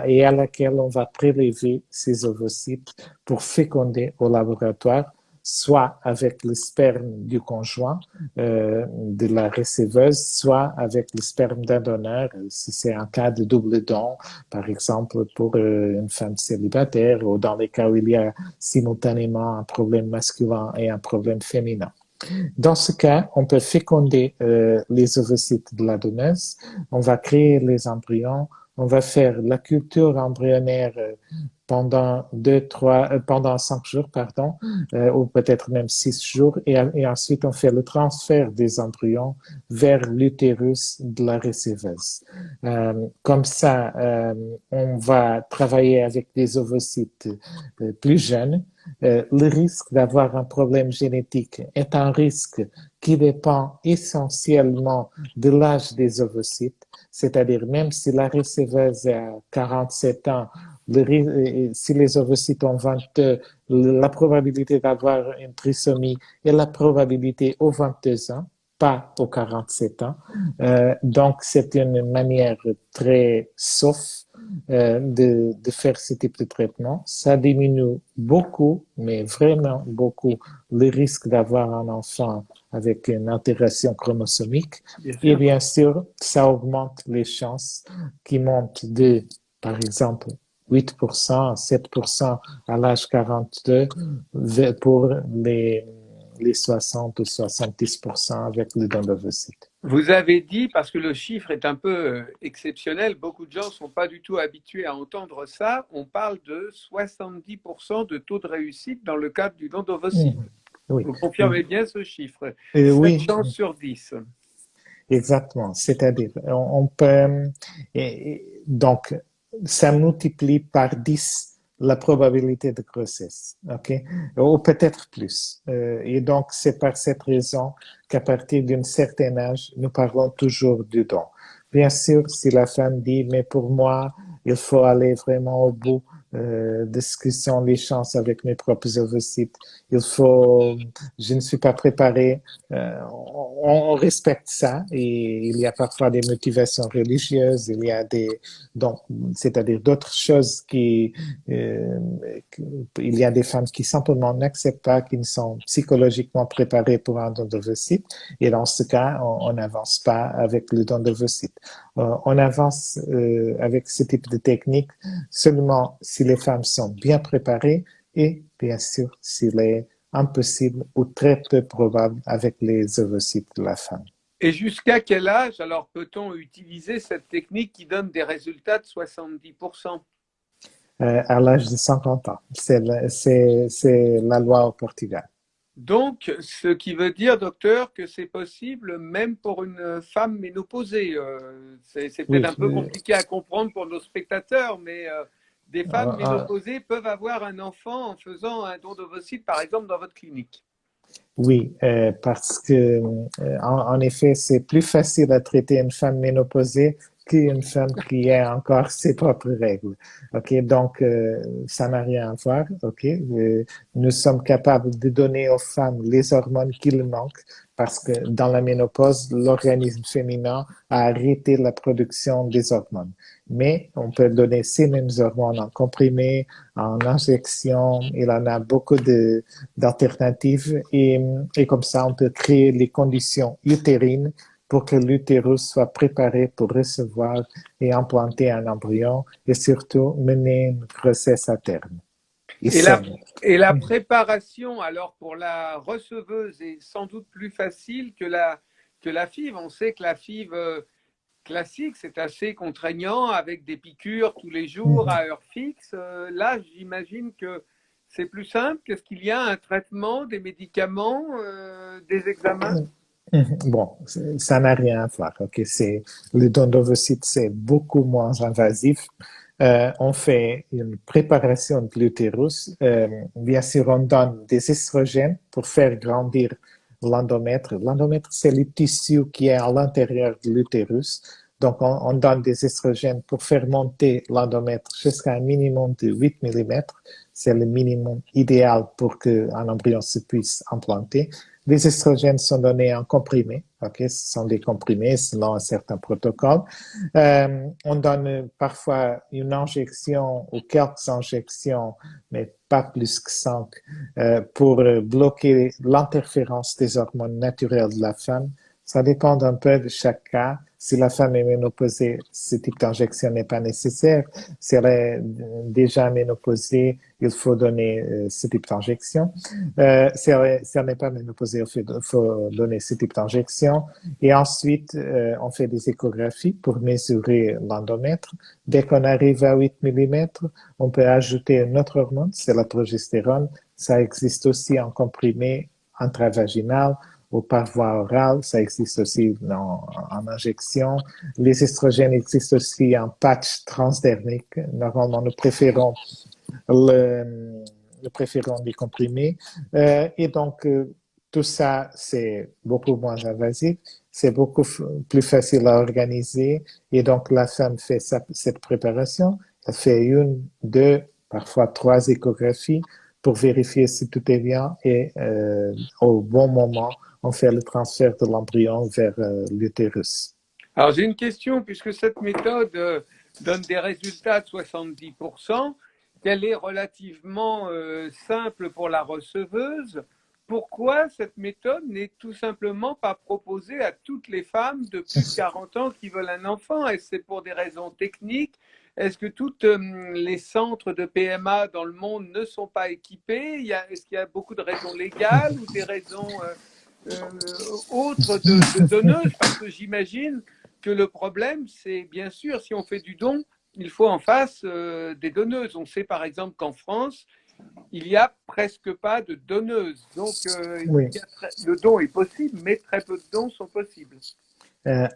et à laquelle on va prélever ces ovocytes pour féconder au laboratoire soit avec le sperme du conjoint de la receveuse, soit avec le sperme d'un donneur, si c'est un cas de double don, par exemple pour une femme célibataire, ou dans les cas où il y a simultanément un problème masculin et un problème féminin. Dans ce cas, on peut féconder les ovocytes de la donneuse, on va créer les embryons, on va faire la culture embryonnaire pendant pendant 5 jours, pardon, ou peut-être même 6 jours, et ensuite on fait le transfert des embryons vers l'utérus de la receveuse. Comme ça, on va travailler avec des ovocytes plus jeunes. Le risque d'avoir un problème génétique est un risque qui dépend essentiellement de l'âge des ovocytes, c'est-à-dire même si la receveuse a 47 ans, si les ovocytes ont 22, la probabilité d'avoir une trisomie est la probabilité aux 22 ans, pas aux 47 ans. Donc, c'est une manière très sauf de faire ce type de traitement. Ça diminue beaucoup, mais vraiment beaucoup, le risque d'avoir un enfant avec une altération chromosomique. Et bien sûr, ça augmente les chances qui montent de, par exemple, 8%, 7% à l'âge 42 pour les 60 ou 70% avec le don d'ovocytes. Vous avez dit, parce que le chiffre est un peu exceptionnel, beaucoup de gens ne sont pas du tout habitués à entendre ça, on parle de 70% de taux de réussite dans le cadre du don d'ovocytes. Oui. Vous confirmez bien ce chiffre? Oui. 7 chances sur 10. Exactement. C'est-à-dire, on peut, donc, ça multiplie par 10 la probabilité de grossesse, ok? Ou peut-être plus. Et donc, c'est par cette raison qu'à partir d'un certain âge, nous parlons toujours du don. Bien sûr, si la femme dit, mais pour moi, il faut aller vraiment au bout de ce que sont les chances avec mes propres ovocytes. Je ne suis pas préparée. On respecte ça et il y a parfois des motivations religieuses, donc, c'est-à-dire d'autres choses il y a des femmes qui simplement n'acceptent pas, qui ne sont psychologiquement préparées pour un don d'ovocytes. Et dans ce cas, on n'avance pas avec le don d'ovocytes. On avance avec ce type de technique seulement si les femmes sont bien préparées et bien sûr s'il est impossible ou très peu probable avec les ovocytes de la femme. Et jusqu'à quel âge alors peut-on utiliser cette technique qui donne des résultats de 70%? À l'âge de 50 ans. C'est la loi au Portugal. Donc, ce qui veut dire, docteur, que c'est possible même pour une femme ménopausée. C'est peut-être un peu compliqué à comprendre pour nos spectateurs, mais des femmes ménopausées peuvent avoir un enfant en faisant un don d'ovocytes, par exemple, dans votre clinique. Oui, parce que en effet, c'est plus facile à traiter une femme ménopausée qu'une femme qui a encore ses propres règles. Ok, donc ça n'a rien à voir. Ok, nous sommes capables de donner aux femmes les hormones qu'il manque parce que dans la ménopause, l'organisme féminin a arrêté la production des hormones. Mais on peut donner ces mêmes hormones en comprimé, en injection. Il en a beaucoup d'alternatives et comme ça, on peut créer les conditions utérines pour que l'utérus soit préparé pour recevoir et implanter un embryon et surtout mener une grossesse à terme. Et la préparation, alors pour la receveuse, est sans doute plus facile que la FIV. On sait que la FIV classique, c'est assez contraignant avec des piqûres tous les jours à heure fixe. Là, j'imagine que c'est plus simple. Qu'est-ce qu'il y a? Un traitement, des médicaments, des examens? Bon, ça n'a rien à voir. Ok, le don d'ovocytes, c'est beaucoup moins invasif. On fait une préparation de l'utérus. Bien sûr, on donne des estrogènes pour faire grandir l'endomètre. L'endomètre, c'est le tissu qui est à l'intérieur de l'utérus. Donc, on donne des estrogènes pour faire monter l'endomètre jusqu'à un minimum de 8 millimètres. C'est le minimum idéal pour qu'un embryon se puisse implanter. Les estrogènes sont donnés en comprimés, ok, ce sont des comprimés selon un certain protocole. On donne parfois une injection ou quelques injections, mais pas plus que 5, pour bloquer l'interférence des hormones naturelles de la femme. Ça dépend un peu de chaque cas. Si la femme est ménopausée, ce type d'injection n'est pas nécessaire. Si elle est déjà ménopausée, il faut donner ce type d'injection. Si elle n'est pas ménopausée, il faut donner ce type d'injection. Et ensuite, on fait des échographies pour mesurer l'endomètre. Dès qu'on arrive à 8 millimètres, on peut ajouter une autre hormone, c'est la progestérone. Ça existe aussi en comprimé intravaginal ou par voie orale, ça existe aussi en injection. Les estrogènes existent aussi en patch transdermique. Normalement, nous préférons les comprimés. Et donc, tout ça, c'est beaucoup moins invasif, c'est beaucoup plus facile à organiser. Et donc, la femme fait cette préparation. Elle fait une, deux, parfois 3 échographies pour vérifier si tout est bien et au bon moment, on fait le transfert de l'embryon vers l'utérus. Alors j'ai une question, puisque cette méthode donne des résultats de 70%, qu'elle est relativement simple pour la receveuse. Pourquoi cette méthode n'est tout simplement pas proposée à toutes les femmes de plus de 40 ans qui veulent un enfant? Est-ce que c'est pour des raisons techniques? Est-ce que tous les centres de PMA dans le monde ne sont pas équipés? Est-ce qu'il y a beaucoup de raisons légales ou des raisons autres de donneuses? Parce que j'imagine que le problème, c'est bien sûr, si on fait du don, il faut en face des donneuses. On sait par exemple qu'en France, il n'y a presque pas de donneuses. Donc, Oui. le don est possible, mais très peu de dons sont possibles.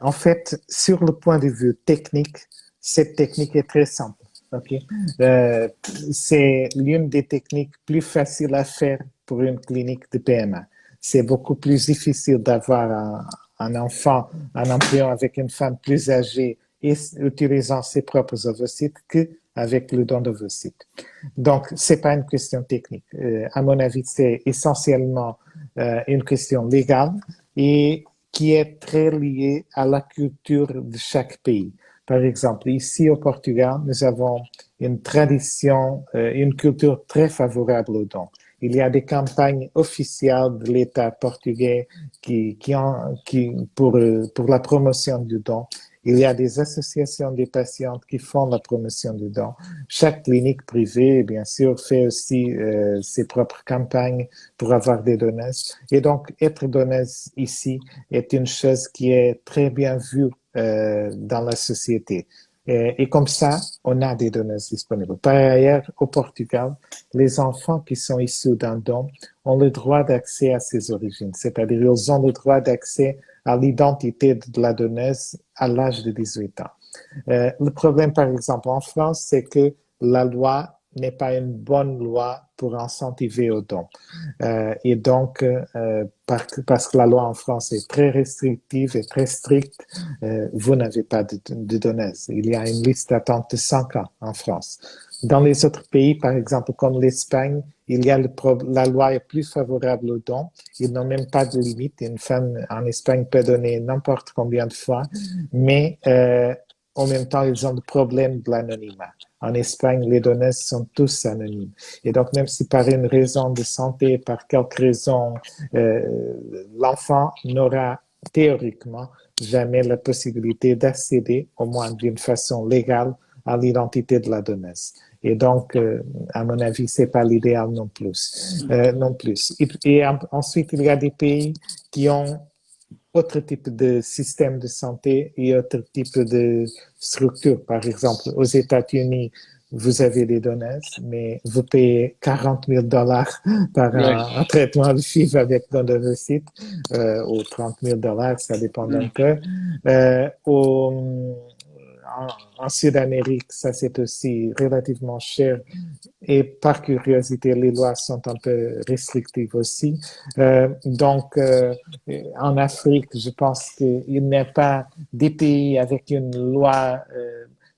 En fait, sur le point de vue technique, cette technique est très simple. Okay? C'est l'une des techniques plus faciles à faire pour une clinique de PMA. C'est beaucoup plus difficile d'avoir un enfant, un embryon avec une femme plus âgée et utilisant ses propres ovocytes qu'avec le don d'ovocytes. Donc, c'est pas une question technique. À mon avis, c'est essentiellement une question légale et qui est très liée à la culture de chaque pays. Par exemple, ici au Portugal, nous avons une tradition, une culture très favorable aux dons. Il y a des campagnes officielles de l'État portugais pour la promotion du don. Il y a des associations des patientes qui font la promotion du don. Chaque clinique privée, bien sûr, fait aussi ses propres campagnes pour avoir des donneuses. Et donc, être donneuse ici est une chose qui est très bien vue dans la société. Et comme ça, on a des donneuses disponibles. Par ailleurs, au Portugal, les enfants qui sont issus d'un don ont le droit d'accès à ses origines, c'est-à-dire ils ont le droit d'accès à l'identité de la donneuse à l'âge de 18 ans. Le problème, par exemple, en France, c'est que la loi n'est pas une bonne loi pour incentiver au don. Et donc, parce que la loi en France est très restrictive et très stricte, vous n'avez pas de donneuse. Il y a une liste d'attente de 5 ans en France. Dans les autres pays, par exemple, comme l'Espagne, la loi est plus favorable aux dons. Ils n'ont même pas de limite. Une femme en Espagne peut donner n'importe combien de fois, mais en même temps, ils ont le problème de l'anonymat. En Espagne, les donneuses sont tous anonymes. Et donc, même si par une raison de santé, par quelque raison, l'enfant n'aura théoriquement jamais la possibilité d'accéder, au moins d'une façon légale, à l'identité de la donneuse. Et donc, à mon avis, c'est pas l'idéal non plus. Non plus. Et ensuite, il y a des pays qui ont autre type de système de santé et autre type de structure. Par exemple, aux États-Unis, vous avez des donneuses, mais vous payez 40 000 dollars par Ouais. un traitement de FIV avec donneuvicite, ou 30 000 dollars, ça dépend d'un Mm. peu. En Sud-Amérique, ça c'est aussi relativement cher et par curiosité, les lois sont un peu restrictives aussi. En Afrique, je pense qu'il n'y a pas des pays avec une loi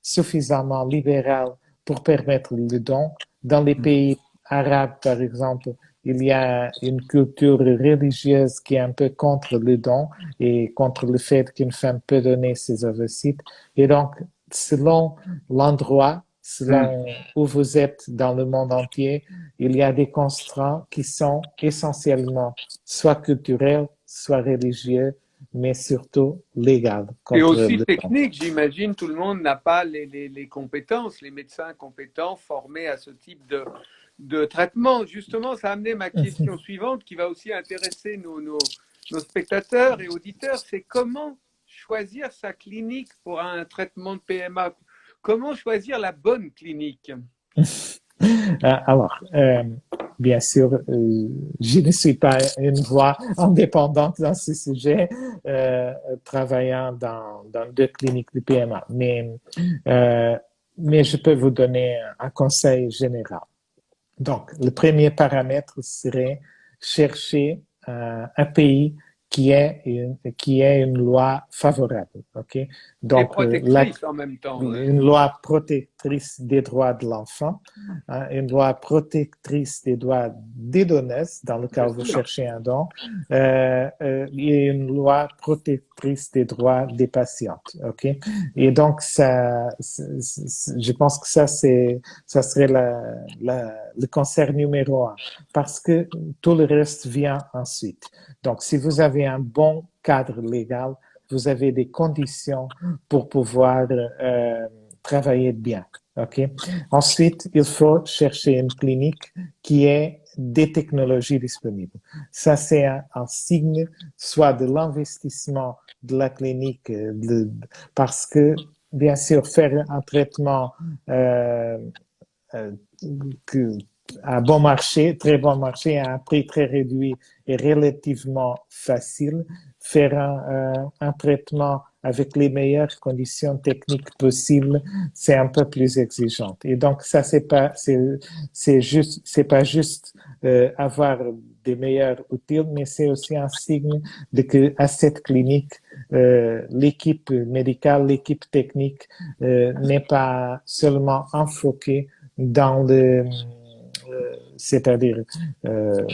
suffisamment libérale pour permettre le don. Dans les pays arabes, par exemple, il y a une culture religieuse qui est un peu contre le don et contre le fait qu'une femme peut donner ses ovocytes. Et donc, selon l'endroit, Mm. selon où vous êtes dans le monde entier, il y a des constraints qui sont essentiellement soit culturels, soit religieux, mais surtout légales Et contre aussi le don. technique, j'imagine, tout le monde n'a pas les compétences, les médecins compétents formés à ce type de traitement. Justement, ça a amené ma question suivante qui va aussi intéresser nos spectateurs et auditeurs, c'est comment choisir sa clinique pour un traitement de PMA? Comment choisir la bonne clinique? Alors, bien sûr, je ne suis pas une voix indépendante dans ce sujet, travaillant dans deux cliniques de PMA, euh, mais je peux vous donner un conseil général. Donc, le premier paramètre serait chercher un pays qui ait une loi favorable. OK? Et Donc, protectrice en même temps. Hein. une loi protectrice des droits de l'enfant, hein, une loi protectrice des droits des donneurs, dans le cas Bien où vous sûr. cherchez un don, et une loi protectrice des droits des patientes. OK? Et donc, je pense que ça serait le concert numéro un, parce que tout le reste vient ensuite. Donc, si vous avez un bon cadre légal, vous avez des conditions pour pouvoir travailler bien. OK? Ensuite, il faut chercher une clinique qui ait des technologies disponibles. Ça, c'est un signe soit de l'investissement de la clinique, parce que, bien sûr, faire un traitement euh, euh, que, à bon marché, très bon marché, à un prix très réduit et relativement facile, faire un traitement avec les meilleures conditions techniques possibles, c'est un peu plus exigeant. Et donc, ça, c'est pas juste avoir des meilleurs outils, mais c'est aussi un signe de que à cette clinique, l'équipe médicale, l'équipe technique n'est pas seulement enfoquée dans c'est-à-dire euh,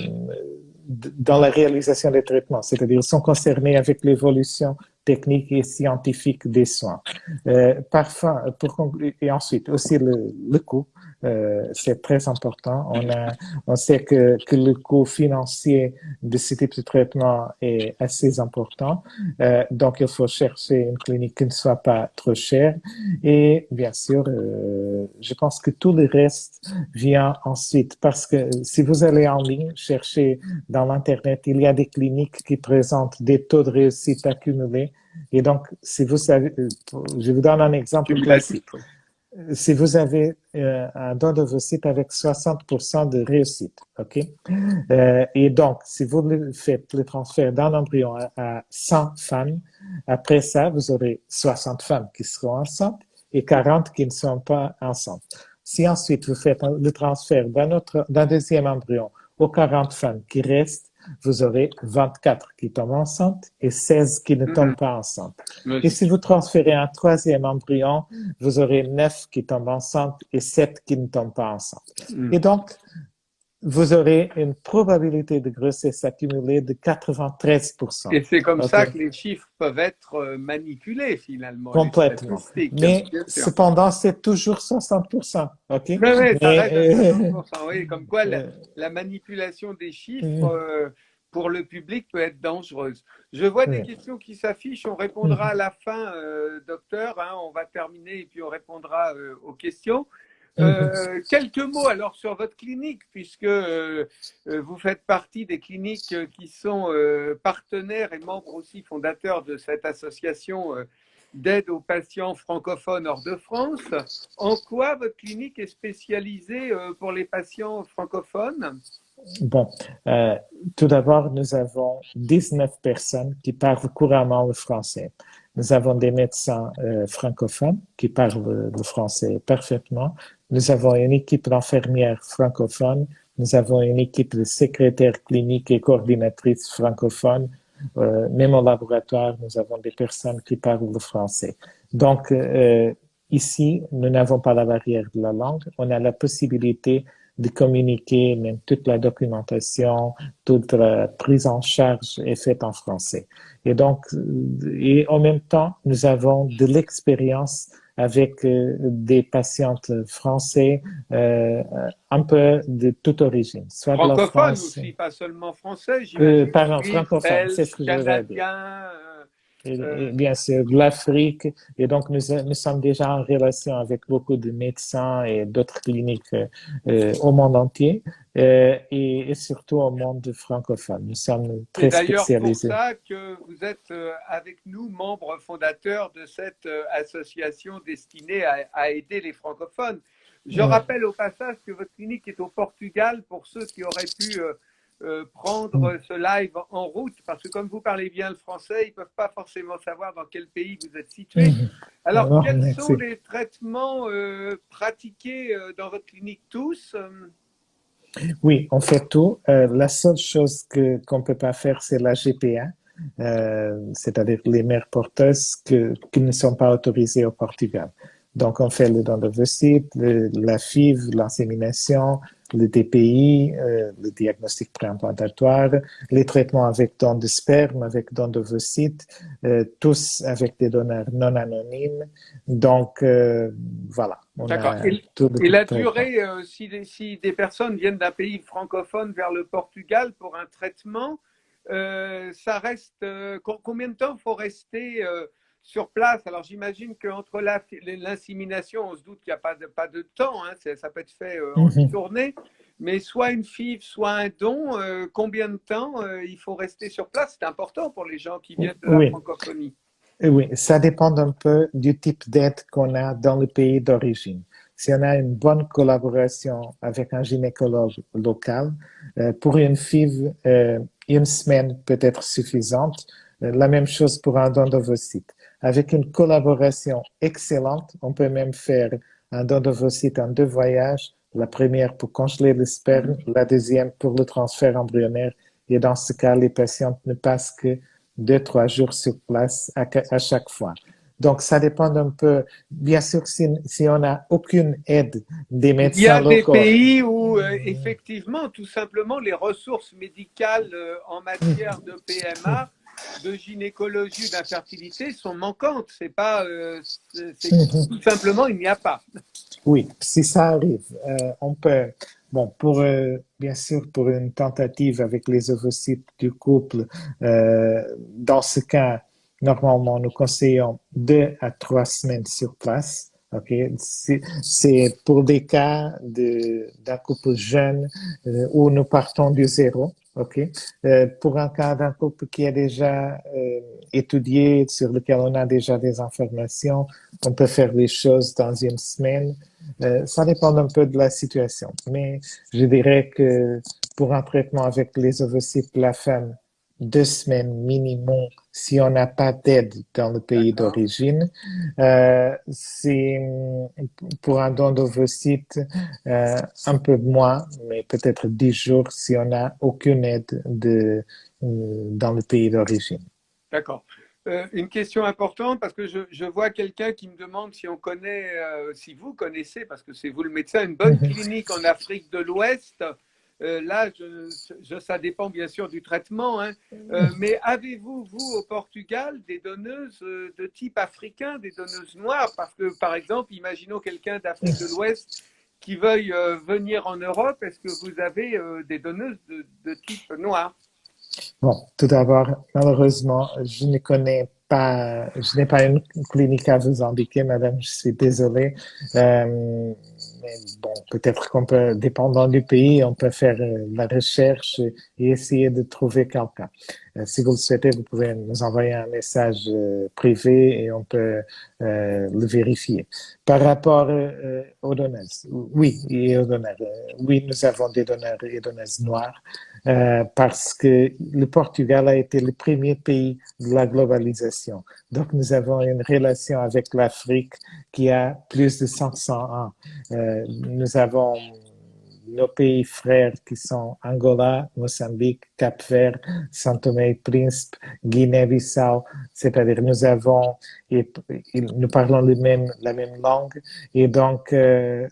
dans la réalisation des traitements, c'est-à-dire sont concernés avec l'évolution technique et scientifique des soins. Parfois, pour conclure, et ensuite aussi le coût, c'est très important. On sait que le coût financier de ce type de traitement est assez important. Donc, il faut chercher une clinique qui ne soit pas trop chère. Et bien sûr, je pense que tout le reste vient ensuite parce que si vous allez en ligne chercher dans l'Internet, il y a des cliniques qui présentent des taux de réussite accumulés. Et donc, si vous savez, je vous donne un exemple Tu me l'as dit. classique. Si vous avez un don de vos sites avec 60% de réussite, OK? Et donc, si vous faites le transfert d'un embryon à 100 femmes, après ça, vous aurez 60 femmes qui seront enceintes et 40 qui ne sont pas enceintes. Si ensuite vous faites le transfert d'un deuxième embryon aux 40 femmes qui restent, vous aurez 24 qui tombent enceintes et 16 qui ne tombent pas enceintes. Et si vous transférez un troisième embryon, vous aurez 9 qui tombent enceintes et 7 qui ne tombent pas enceintes. Et donc, vous aurez une probabilité de grossesse accumulée de 93%. Et c'est comme ça Okay? que les chiffres peuvent être manipulés finalement, les Complètement. statistiques. Mais Bien sûr. cependant, c'est toujours 60%. OK? Oui, oui, ça reste à Mais, 60%. Oui, comme quoi la manipulation des chiffres pour le public peut être dangereuse. Je vois des questions qui s'affichent. On répondra à la fin, docteur. Hein, on va terminer et puis on répondra aux questions. Quelques mots alors sur votre clinique, puisque vous faites partie des cliniques qui sont partenaires et membres aussi fondateurs de cette association d'aide aux patients francophones hors de France. En quoi votre clinique est spécialisée pour les patients francophones? Bon, tout d'abord, nous avons 19 personnes qui parlent couramment le français. Nous avons des médecins francophones qui parlent le français parfaitement. Nous avons une équipe d'infirmières francophones. Nous avons une équipe de secrétaires cliniques et coordinatrices francophones. Même au laboratoire, nous avons des personnes qui parlent le français. Donc, ici, nous n'avons pas la barrière de la langue. On a la possibilité de communiquer, même toute la documentation, toute la prise en charge est faite en français. Et donc, et en même temps, nous avons de l'expérience avec des patientes français un peu de toute origine, soit de la Francophone France, aussi, pas seulement français, j'imagine. pardon, Suisse, francophone, c'est ce belge, que je voulais dire. canadien. Et bien sûr, de l'Afrique. Et donc, nous sommes déjà en relation avec beaucoup de médecins et d'autres cliniques au monde entier et surtout au monde francophone. Nous sommes C'est très d'ailleurs pour spécialisés. ça que vous êtes avec nous, membre fondateur de cette association destinée à aider les francophones. Je rappelle au passage que votre clinique est au Portugal pour ceux qui auraient pu prendre ce live en route, parce que comme vous parlez bien le français, ils ne peuvent pas forcément savoir dans quel pays vous êtes situé. Alors, Alors, quels merci. sont les traitements pratiqués dans votre clinique tous? Oui, on fait tout. La seule chose qu'on peut pas faire, c'est la GPA, c'est-à-dire les mères porteuses qui ne sont pas autorisées au Portugal. Donc, on fait le don d'ovocytes, la FIV, l'insémination, le DPI, le diagnostic préimplantatoire, les traitements avec don de sperme, avec don d'ovocytes, tous avec des donneurs non anonymes. Donc, voilà. D'accord. Et la durée, si des personnes viennent d'un pays francophone vers le Portugal pour un traitement, ça reste combien de temps faut rester sur place? Alors j'imagine qu'entre l'insémination, on se doute qu'il n'y a pas de temps, hein, ça peut être fait en une journée, mais soit une FIV, soit un don, combien de temps il faut rester sur place? C'est important pour les gens qui viennent de la francophonie. Oui, ça dépend un peu du type d'aide qu'on a dans le pays d'origine. Si on a une bonne collaboration avec un gynécologue local, pour une FIV, une semaine peut être suffisante. La même chose pour un don d'ovocytes. Avec une collaboration excellente, on peut même faire un don d'ovocytes en 2 voyages. La première pour congeler le sperme, la deuxième pour le transfert embryonnaire. Et dans ce cas, les patientes ne passent que 2-3 jours sur place à chaque fois. Donc, ça dépend un peu. Bien sûr, si on n'a aucune aide des médecins locaux. Il y a des pays où, effectivement, tout simplement, les ressources médicales en matière de PMA, de gynécologie ou d'infertilité sont manquantes. C'est pas, tout simplement, il n'y a pas. Oui, si ça arrive, on peut. Bon, bien sûr, pour une tentative avec les ovocytes du couple, dans ce cas, normalement, nous conseillons 2 à 3 semaines sur place. OK? C'est pour des cas d'un couple jeune où nous partons du zéro. OK? Pour un cas d'un couple qui est déjà étudié, sur lequel on a déjà des informations, on peut faire les choses dans une semaine. Ça dépend un peu de la situation. Mais je dirais que pour un traitement avec les ovocytes de la femme, 2 semaines minimum si on n'a pas d'aide dans le pays d'origine. C'est pour un don d'ovocytes un peu moins, mais peut-être 10 jours si on n'a aucune aide dans le pays d'origine. D'accord. Une question importante parce que je vois quelqu'un qui me demande si on connaît, si vous connaissez, parce que c'est vous le médecin, une bonne clinique en Afrique de l'Ouest. Là, ça dépend bien sûr du traitement, hein. Mais avez-vous, vous, au Portugal, des donneuses de type africain, des donneuses noires? Parce que, par exemple, imaginons quelqu'un d'Afrique de l'Ouest qui veuille venir en Europe. Est-ce que vous avez des donneuses de type noir? Bon, tout d'abord, malheureusement, je n'ai pas une clinique à vous indiquer, madame, je suis désolé. mais bon, peut-être qu'on peut, dépendant du pays, on peut faire la recherche et essayer de trouver quelqu'un. Si vous le souhaitez, vous pouvez nous envoyer un message privé et on peut le vérifier. Par rapport aux donneurs, oui, et aux donneurs, oui, nous avons des donneurs et donneuses noirs parce que le Portugal a été le premier pays de la globalisation. Donc, nous avons une relation avec l'Afrique qui a plus de 500 ans. Nous avons nos pays frères qui sont Angola, Mozambique, Cap-Vert, São Tomé et Príncipe, Guinée-Bissau, c'est-à-dire nous parlons la même langue et donc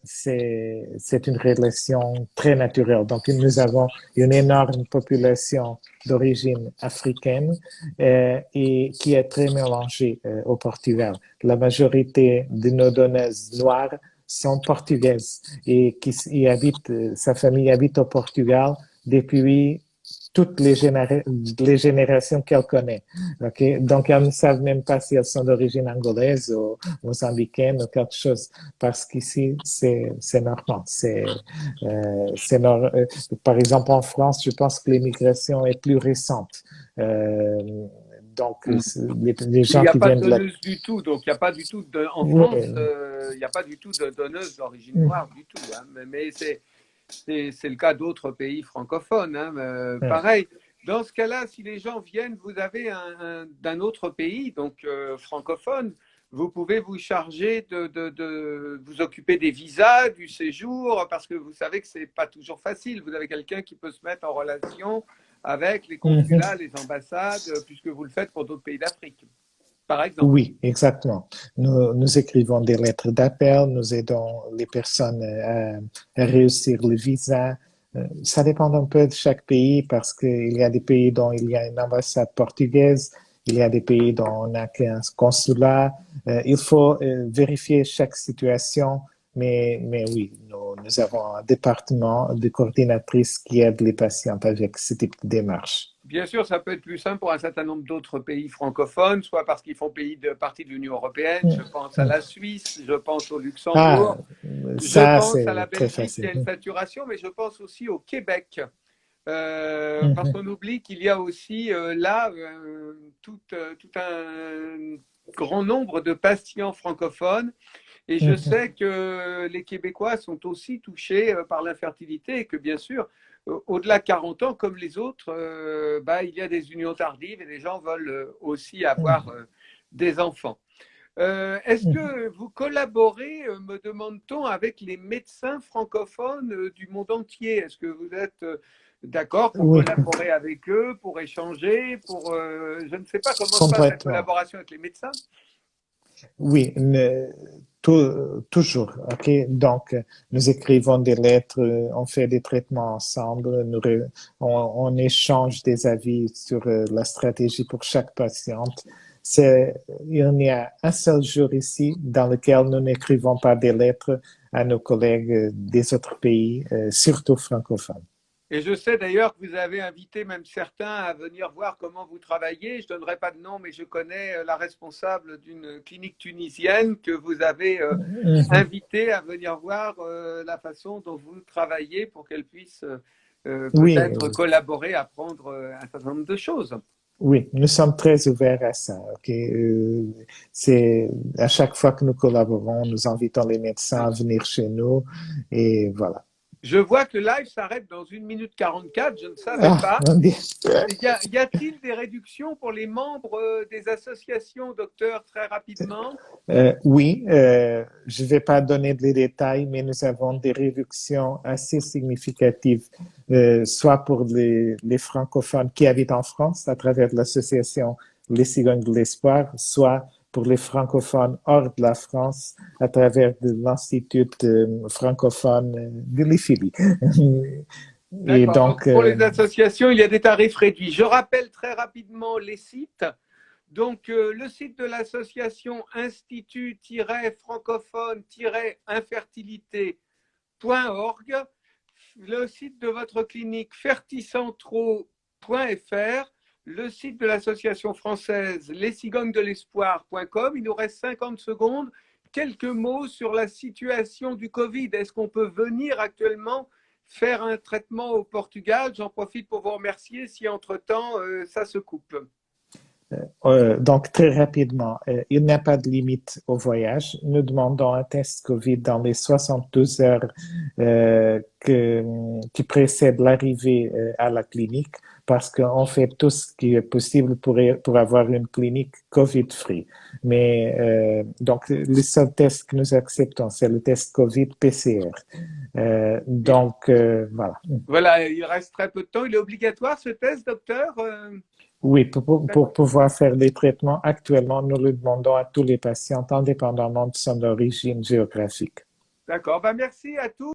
c'est une relation très naturelle. Donc nous avons une énorme population d'origine africaine et qui est très mélangée au Portugal. La majorité de nos donneuses noires sont portugaises et sa famille habite au Portugal depuis toutes les générations qu'elle connaît. Okay? Donc, elles ne savent même pas si elles sont d'origine angolaise ou mozambicaine ou quelque chose, parce qu'ici, c'est normal. Par exemple, en France, je pense que l'immigration est plus récente. Donc, les Il gens n'y a qui pas de viennent de la... donneuse du tout, donc il n'y a pas du tout en France, Oui, il n'y a pas du tout de donneuse d'origine noire du tout. Hein. Mais c'est le cas d'autres pays francophones. Hein. Pareil, dans ce cas-là, si les gens viennent, vous avez d'un autre pays, donc francophone, vous pouvez vous charger de vous occuper des visas, du séjour, parce que vous savez que ce n'est pas toujours facile. Vous avez quelqu'un qui peut se mettre en relation avec les consulats, les ambassades, puisque vous le faites pour d'autres pays d'Afrique, par exemple. Oui, exactement. Nous écrivons des lettres d'appel, nous aidons les personnes à réussir le visa. Ça dépend un peu de chaque pays parce qu'il y a des pays dont il y a une ambassade portugaise, il y a des pays dont on n'a qu'un consulat. Il faut vérifier chaque situation, mais oui, nous avons un département de coordinatrices qui aide les patients avec ce type de démarche. Bien sûr, ça peut être plus simple pour un certain nombre d'autres pays francophones, soit parce qu'ils font partie de l'Union européenne, je pense à la Suisse, je pense au Ah, Luxembourg, je ça, pense à la c'est très Belgique qui facile. a une saturation, mais je pense aussi au Québec, parce Mhm, qu'on oublie qu'il y a aussi là tout un grand nombre de patients francophones. Et je mhm. sais que les Québécois sont aussi touchés par l'infertilité et que bien sûr, au-delà de 40 ans, comme les autres, il y a des unions tardives et les gens veulent aussi avoir Mhm. des enfants. Est-ce Mhm. que vous collaborez, me demande-t-on, avec les médecins francophones du monde entier? Est-ce que vous êtes d'accord pour Oui, collaborer avec eux, pour échanger, je ne sais pas comment se passe cette complètement. collaboration avec les médecins? Oui, toujours. OK? Donc, nous écrivons des lettres, on fait des traitements ensemble, on échange des avis sur la stratégie pour chaque patiente. Il y a un seul jour ici dans lequel nous n'écrivons pas des lettres à nos collègues des autres pays, surtout francophones. Et je sais d'ailleurs que vous avez invité même certains à venir voir comment vous travaillez. Je ne donnerai pas de nom, mais je connais la responsable d'une clinique tunisienne que vous avez Mhm. invitée à venir voir la façon dont vous travaillez pour qu'elle puisse Oui, peut-être collaborer, apprendre un certain nombre de choses. oui, nous sommes très ouverts à ça. Ok, c'est à chaque fois que nous collaborons, nous invitons les médecins à venir chez nous et voilà. Je vois que le live s'arrête dans 1 minute 44. Je ne savais Ah, pas. mon Dieu. Y a-t-il des réductions pour les membres des associations, docteur, très rapidement? Oui, je ne vais pas donner les détails, mais nous avons des réductions assez significatives, soit pour les francophones qui habitent en France à travers l'association Les Cigognes de l'Espoir, soit pour les francophones hors de la France à travers de l'Institut francophone de l'IFILI. Et D'accord. Donc, donc, pour les associations, il y a des tarifs réduits. Je rappelle très rapidement les sites. Donc, le site de l'association institut-francophone-infertilité.org, le site de votre clinique ferticentraux.fr, le site de l'association française lescigognesdelespoir.com. Il nous reste 50 secondes. quelques mots sur la situation du Covid. Est-ce qu'on peut venir actuellement faire un traitement au Portugal? J'en profite pour vous remercier si entre-temps ça se coupe. Donc, très rapidement, il n'y a pas de limite au voyage. Nous demandons un test COVID dans les 72 heures qui précèdent l'arrivée à la clinique parce qu'on fait tout ce qui est possible pour avoir une clinique COVID-free. Mais donc, le seul test que nous acceptons, c'est le test COVID-PCR. Voilà. Voilà, il reste très peu de temps. Il est obligatoire ce test, docteur? Oui, pour pouvoir faire les traitements, actuellement, nous le demandons à tous les patients, indépendamment de son origine géographique. D'accord. Ben, merci à tous.